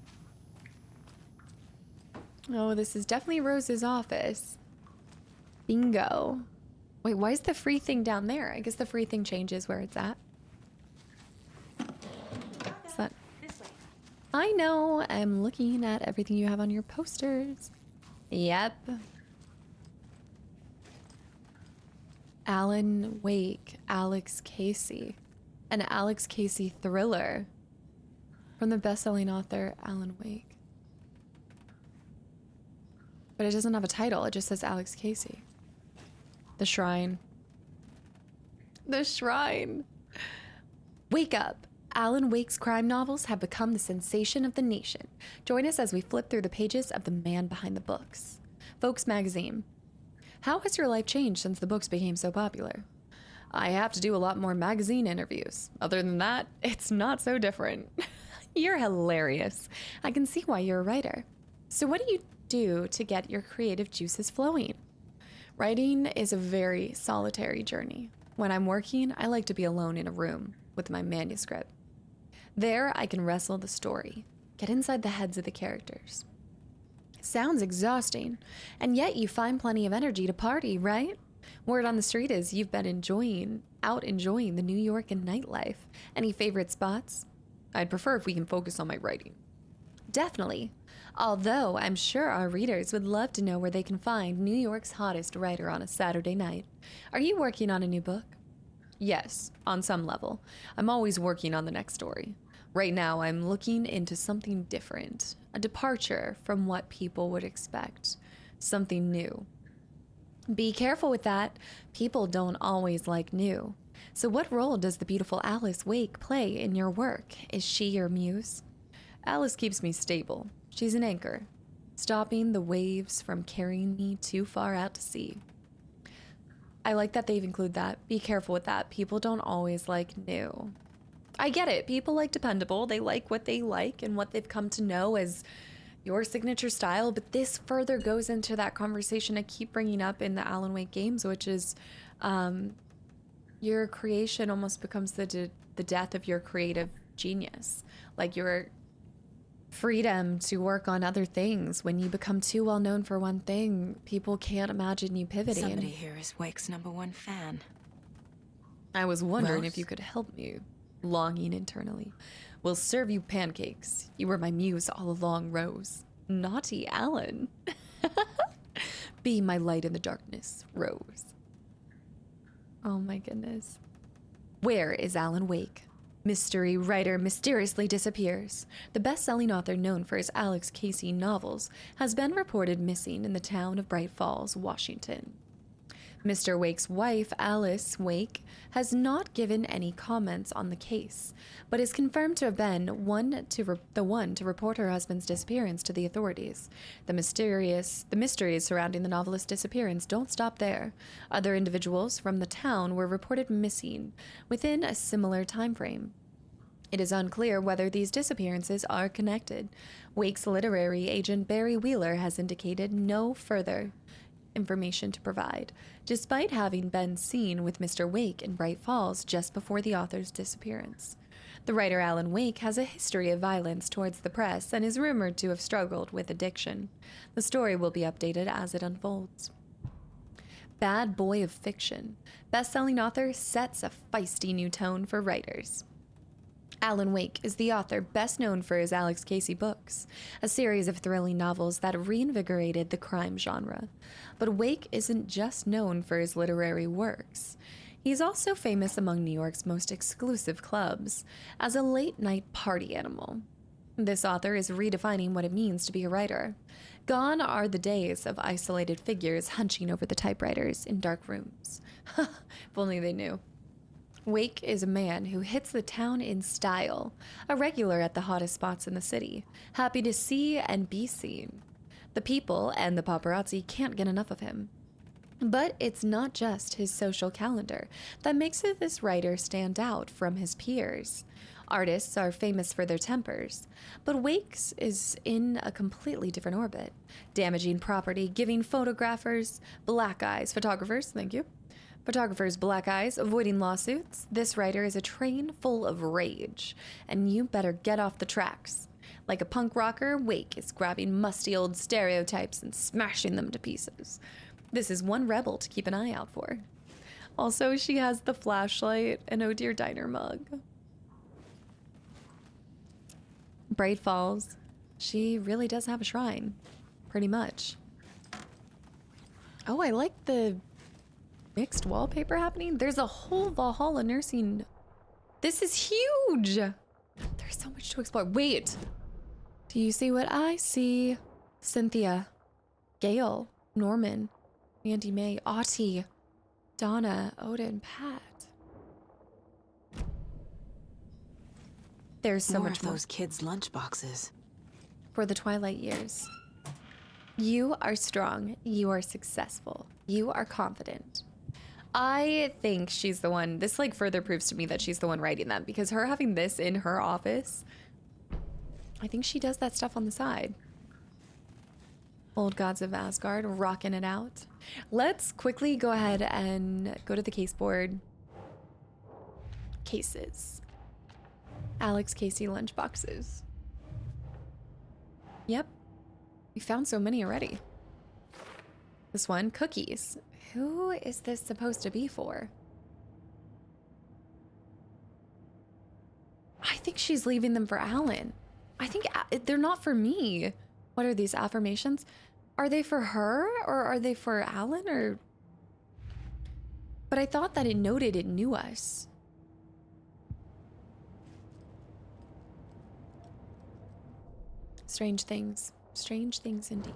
Oh, this is definitely Rose's office. Bingo. Wait, why is the free thing down there? I guess the free thing changes where it's at. What's that? This way. I know. I'm looking at everything you have on your posters. Yep. Alan Wake, Alex Casey. An Alex Casey thriller. From the best-selling author, Alan Wake. But it doesn't have a title. It just says Alex Casey. The Shrine. The Shrine. Wake up. Alan Wake's crime novels have become the sensation of the nation. Join us as we flip through the pages of the man behind the books. Folks Magazine. How has your life changed since the books became so popular? I have to do a lot more magazine interviews. Other than that, it's not so different. You're hilarious. I can see why you're a writer. So what do you do to get your creative juices flowing? Writing is a very solitary journey. When I'm working, I like to be alone in a room with my manuscript. There, I can wrestle the story, get inside the heads of the characters. Sounds exhausting, and yet you find plenty of energy to party, right? Word on the street is you've been enjoying the New York and nightlife. Any favorite spots? I'd prefer if we can focus on my writing. Definitely. Although I'm sure our readers would love to know where they can find New York's hottest writer on a Saturday night. Are you working on a new book? Yes, on some level. I'm always working on the next story. Right now, I'm looking into something different, a departure from what people would expect, something new. Be careful with that. People don't always like new. So what role does the beautiful Alice Wake play in your work? Is she your muse? Alice keeps me stable. She's an anchor, stopping the waves from carrying me too far out to sea. I like that they've included that. Be careful with that. People don't always like new. I get it. People like dependable. They like what they like and what they've come to know as your signature style, but this further goes into that conversation I keep bringing up in the Alan Wake games, which is your creation almost becomes the death of your creative genius. Like your freedom to work on other things. When you become too well known for one thing, people can't imagine you pivoting. Somebody here is Wake's #1 fan. I was wondering Rose? if you could help me, longing internally. We'll serve you pancakes. You were my muse all along, Rose. Naughty Alan. Be my light in the darkness, Rose. Oh my goodness. Where is Alan Wake? Mystery writer mysteriously disappears. The best-selling author known for his Alex Casey novels has been reported missing in the town of Bright Falls, Washington. Mr. Wake's wife, Alice Wake, has not given any comments on the case, but is confirmed to have been the one to report her husband's disappearance to the authorities. The mysteries surrounding the novelist's disappearance don't stop there. Other individuals from the town were reported missing within a similar time frame. It is unclear whether these disappearances are connected. Wake's literary agent Barry Wheeler has indicated no further information to provide, despite having been seen with Mr. Wake in Bright Falls just before the author's disappearance. The writer Alan Wake has a history of violence towards the press and is rumored to have struggled with addiction. The story will be updated as it unfolds. Bad boy of fiction. Best-selling author sets a feisty new tone for writers. Alan Wake is the author best known for his Alex Casey books, a series of thrilling novels that reinvigorated the crime genre. But Wake isn't just known for his literary works. He's also famous among New York's most exclusive clubs as a late-night party animal. This author is redefining what it means to be a writer. Gone are the days of isolated figures hunching over the typewriters in dark rooms. If only they knew. Wake is a man who hits the town in style, a regular at the hottest spots in the city, happy to see and be seen. The people and the paparazzi can't get enough of him. But it's not just his social calendar that makes this writer stand out from his peers. Artists are famous for their tempers, but Wake's is in a completely different orbit, damaging property, giving photographers black eyes, photographers black eyes, avoiding lawsuits. This writer is a train full of rage, and you better get off the tracks. Like a punk rocker, Wake is grabbing musty old stereotypes and smashing them to pieces. This is one rebel to keep an eye out for. Also, she has the flashlight and Oh Dear Diner mug. Bright Falls, she really does have a shrine, pretty much. Oh, I like the mixed wallpaper happening. There's a whole Valhalla nursing. This is huge. There's so much to explore. Wait, do you see what I see? Cynthia, Gail, Norman, Andy May, Audie, Donna, Oda, and Pat. There's so much more. Those kids' lunchboxes. For the twilight years. You are strong. You are successful. You are confident. I think she's the one. This like further proves to me that she's the one writing them, because her having this in her office, I think she does that stuff on the side. Old Gods of Asgard, rocking it out. Let's quickly go ahead and go to the case board. Cases. Alex Casey lunchboxes. Yep. We found so many already. This one, cookies. Who is this supposed to be for? I think she's leaving them for Alan. I think they're not for me. What are these affirmations? Are they for her or are they for Alan or? But I thought that it noted it knew us. Strange things. Strange things indeed.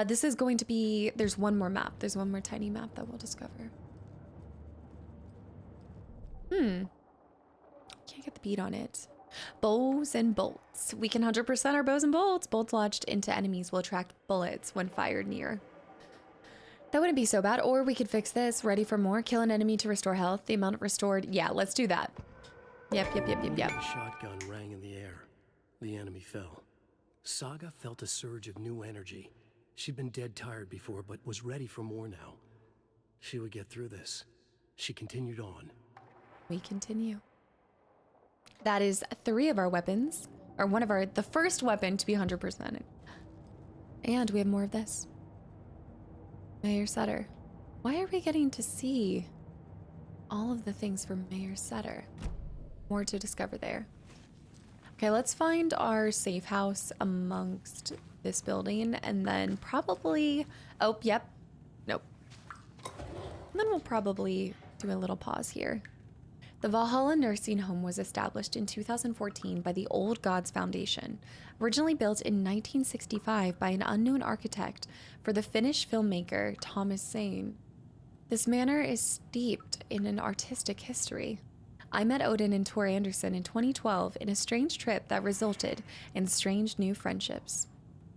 This is going to be, there's one more map. There's one more tiny map that we'll discover. Can't get the beat on it. Bows and bolts. We can 100% our bows and bolts. Bolts lodged into enemies will attract bullets when fired near. That wouldn't be so bad. Or we could fix this. Ready for more. Kill an enemy to restore health. The amount restored. Yeah, let's do that. Yep. A shotgun rang in the air. The enemy fell. Saga felt a surge of new energy. She'd been dead tired before, but was ready for more now. She would get through this. She continued on. We continue. That is 3 of our weapons, or the first weapon to be 100%. And we have more of this. Mayor Sutter. Why are we getting to see all of the things from Mayor Sutter? More to discover there. Okay, let's find our safe house amongst this building, and then probably... Oh, yep. Nope. And then we'll probably do a little pause here. The Valhalla nursing home was established in 2014 by the Old Gods Foundation, originally built in 1965 by an unknown architect for the Finnish filmmaker Thomas Sane. This manor is steeped in an artistic history. I met Odin and Tor Anderson in 2012 in a strange trip that resulted in strange new friendships.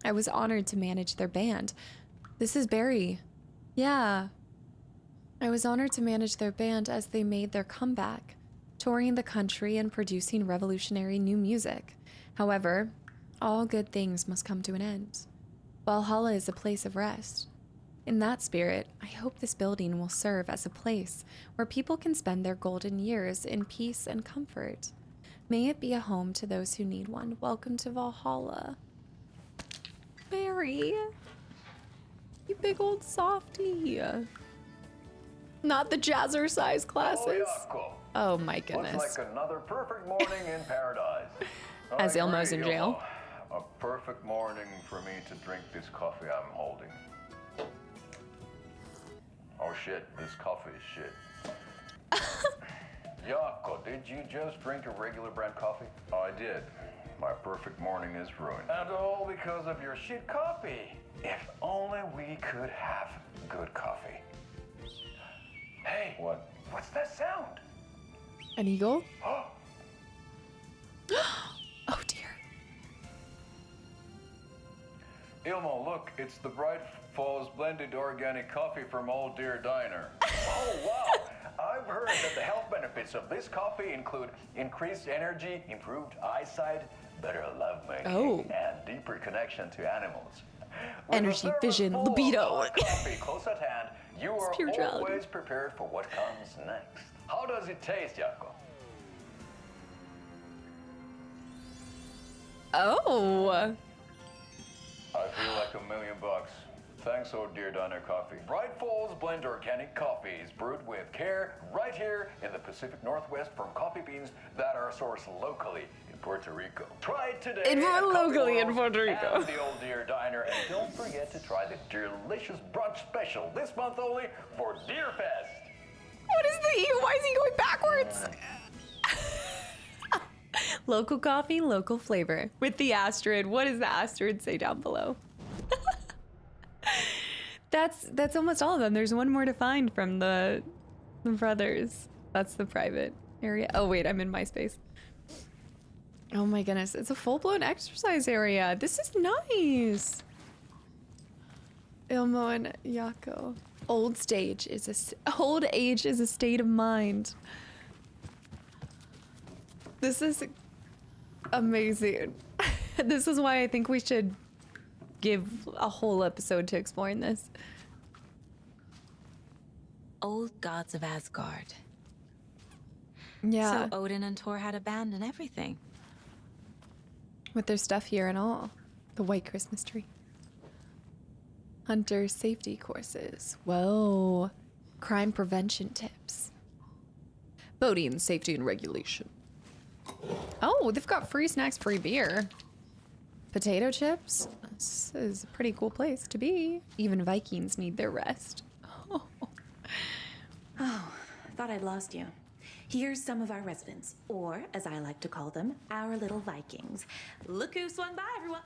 I was honored to manage their band. This is Barry. Yeah. I was honored to manage their band as they made their comeback, touring the country and producing revolutionary new music. However, all good things must come to an end. Valhalla is a place of rest. In that spirit, I hope this building will serve as a place where people can spend their golden years in peace and comfort. May it be a home to those who need one. Welcome to Valhalla. Barry, you big old softy. Not the jazzercise classes. Oh my goodness. Looks like another perfect morning in paradise. As Ilmo's in jail. A perfect morning for me to drink this coffee I'm holding. Oh shit, this coffee is shit. Yako, did you just drink a regular brand coffee? Oh, I did. My perfect morning is ruined. And all because of your shit coffee. If only we could have good coffee. Hey, what's that sound? An eagle? Oh dear. Ilmo, look, it's the Bright Falls blended organic coffee from Old Deer Diner. Oh, wow. I've heard that the health benefits of this coffee include increased energy, improved eyesight, better lovemaking, and deeper connection to animals. Energy, vision, libido. Coffee close at hand, you are always prepared for what comes next. How does it taste, Yako? Oh. I feel like $1 million. Thanks, Old Deer Diner Coffee. Bright Falls Blend Organic Coffee is brewed with care right here in the Pacific Northwest from coffee beans that are sourced locally in Puerto Rico. Try it today. Locally in Puerto Rico. And the Old Deer Diner. And don't forget to try the delicious brunch special this month only for Deer Fest. What is the E? Why is he going backwards? Local coffee, local flavor. With the asterisk. What does the asterisk say down below? That's almost all of them. There's one more to find from the brothers. That's the private area. Oh wait, I'm in MySpace. Oh my goodness, it's a full-blown exercise area. This is nice. Ilmo and Yako. Old age is a state of mind. This is amazing. This is why I think we should give a whole episode to exploring this. Old gods of Asgard. Yeah. So Odin and Thor had a band and everything. With their stuff here and all. The white Christmas tree. Hunter safety courses. Whoa. Crime prevention tips. Boating safety and regulation. Oh, they've got free snacks, free beer. Potato chips. This is a pretty cool place to be. Even Vikings need their rest. Oh, thought I'd lost you. Here's some of our residents, or as I like to call them, our little Vikings. Look who swung by, everyone.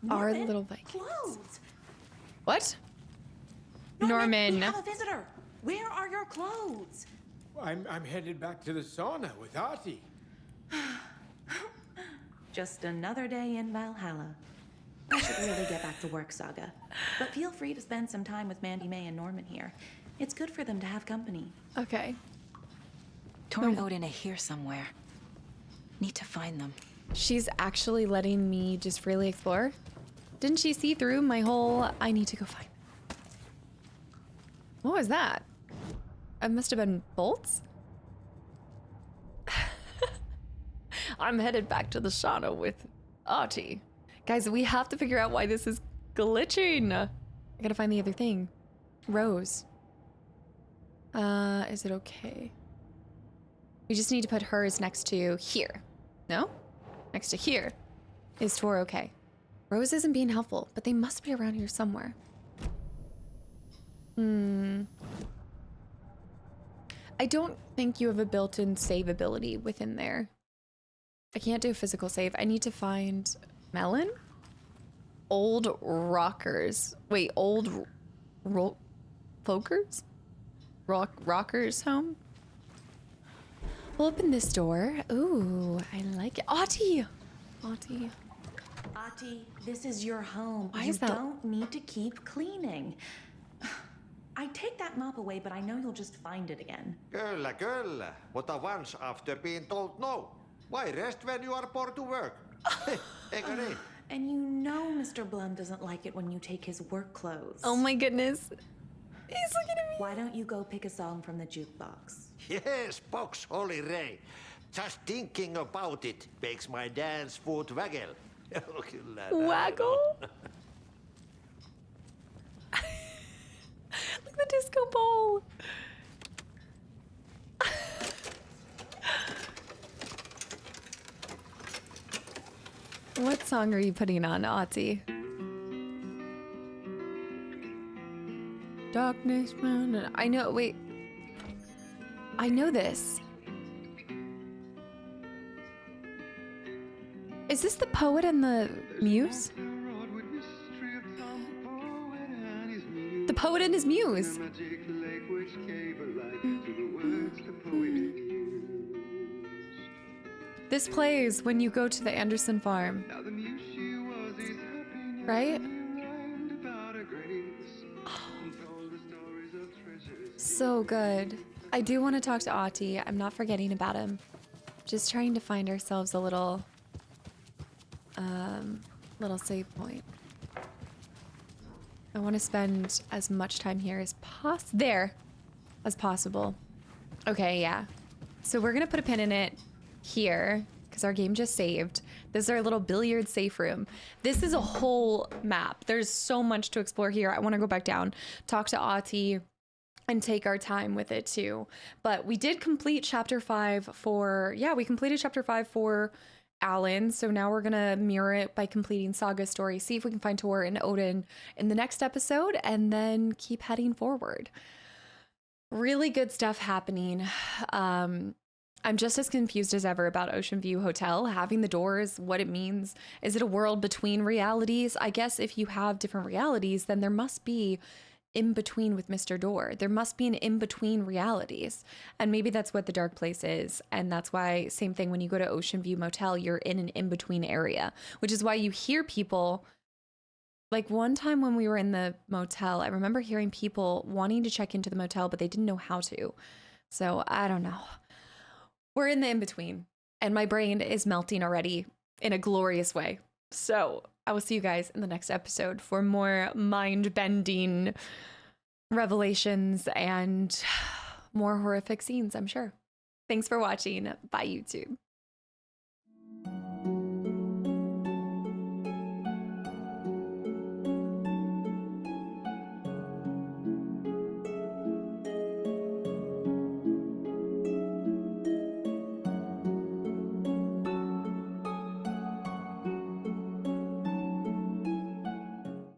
Our Norman, little Vikings. Clothes. What? Norman, we have a visitor. Where are your clothes? I'm headed back to the sauna with Artie. Just another day in Valhalla. I should really get back to work, Saga. But feel free to spend some time with Mandy May and Norman here. It's good for them to have company. Okay. Thor and Odin are here somewhere. Need to find them. She's actually letting me just freely explore. Didn't she see through my whole, I need to go find. What was that? It must have been bolts? I'm headed back to the sauna with Artie. Guys, we have to figure out why this is glitching. I gotta find the other thing. Rose. Is it okay? We just need to put hers next to here. No? Next to here. Is Tor okay? Rose isn't being helpful, but they must be around here somewhere. I don't think you have a built-in save ability within there. I can't do a physical save. I need to find Melon? Old rockers. Wait, old folkers? Rockers home? We'll open this door. Ooh, I like it. Artie! Artie. Ati, this is your home. Why you is that? Don't need to keep cleaning. I take that mop away, but I know you'll just find it again. Kyllä. Mutta once after being told no. Why rest when you are bored to work? Eikö niin? And you know Mr. Blum doesn't like it when you take his work clothes. Oh my goodness. He's looking at me. Why don't you go pick a song from the jukebox? Yes, box Holy Ray. Just thinking about it makes my dance foot waggle. Kyllä. Waggle? Look at the disco ball. What song are you putting on, Ati? Darkness Mountain. I know, wait. I know this. Is this the poet and the muse? The poet and his muse. This plays when you go to the Anderson farm. Right? So good. I do want to talk to Ati. I'm not forgetting about him. Just trying to find ourselves a little save point. I want to spend as much time here as possible. Okay, yeah. So we're gonna put a pin in it here because our game just saved. This is our little billiard safe room. This is a whole map. There's so much to explore here. I want to go back down, talk to Ati, and take our time with it too. But we did complete chapter 5 we completed chapter 5 for Alan. So now we're gonna mirror it by completing Saga's story, see if we can find Tor and Odin in the next episode, and then keep heading forward. Really good stuff happening. I'm just as confused as ever about Ocean View Hotel, having the doors, what it means. Is it a world between realities? I guess if you have different realities, then there must be in between with Mr. Door. There must be an in between realities. And maybe that's what the dark place is. And that's why, same thing, when you go to Ocean View Motel, you're in an in between area, which is why you hear people. Like one time when we were in the motel, I remember hearing people wanting to check into the motel, but they didn't know how to. So I don't know. We're in the in-between, and my brain is melting already in a glorious way. So I will see you guys in the next episode for more mind-bending revelations and more horrific scenes, I'm sure. Thanks for watching. Bye, YouTube.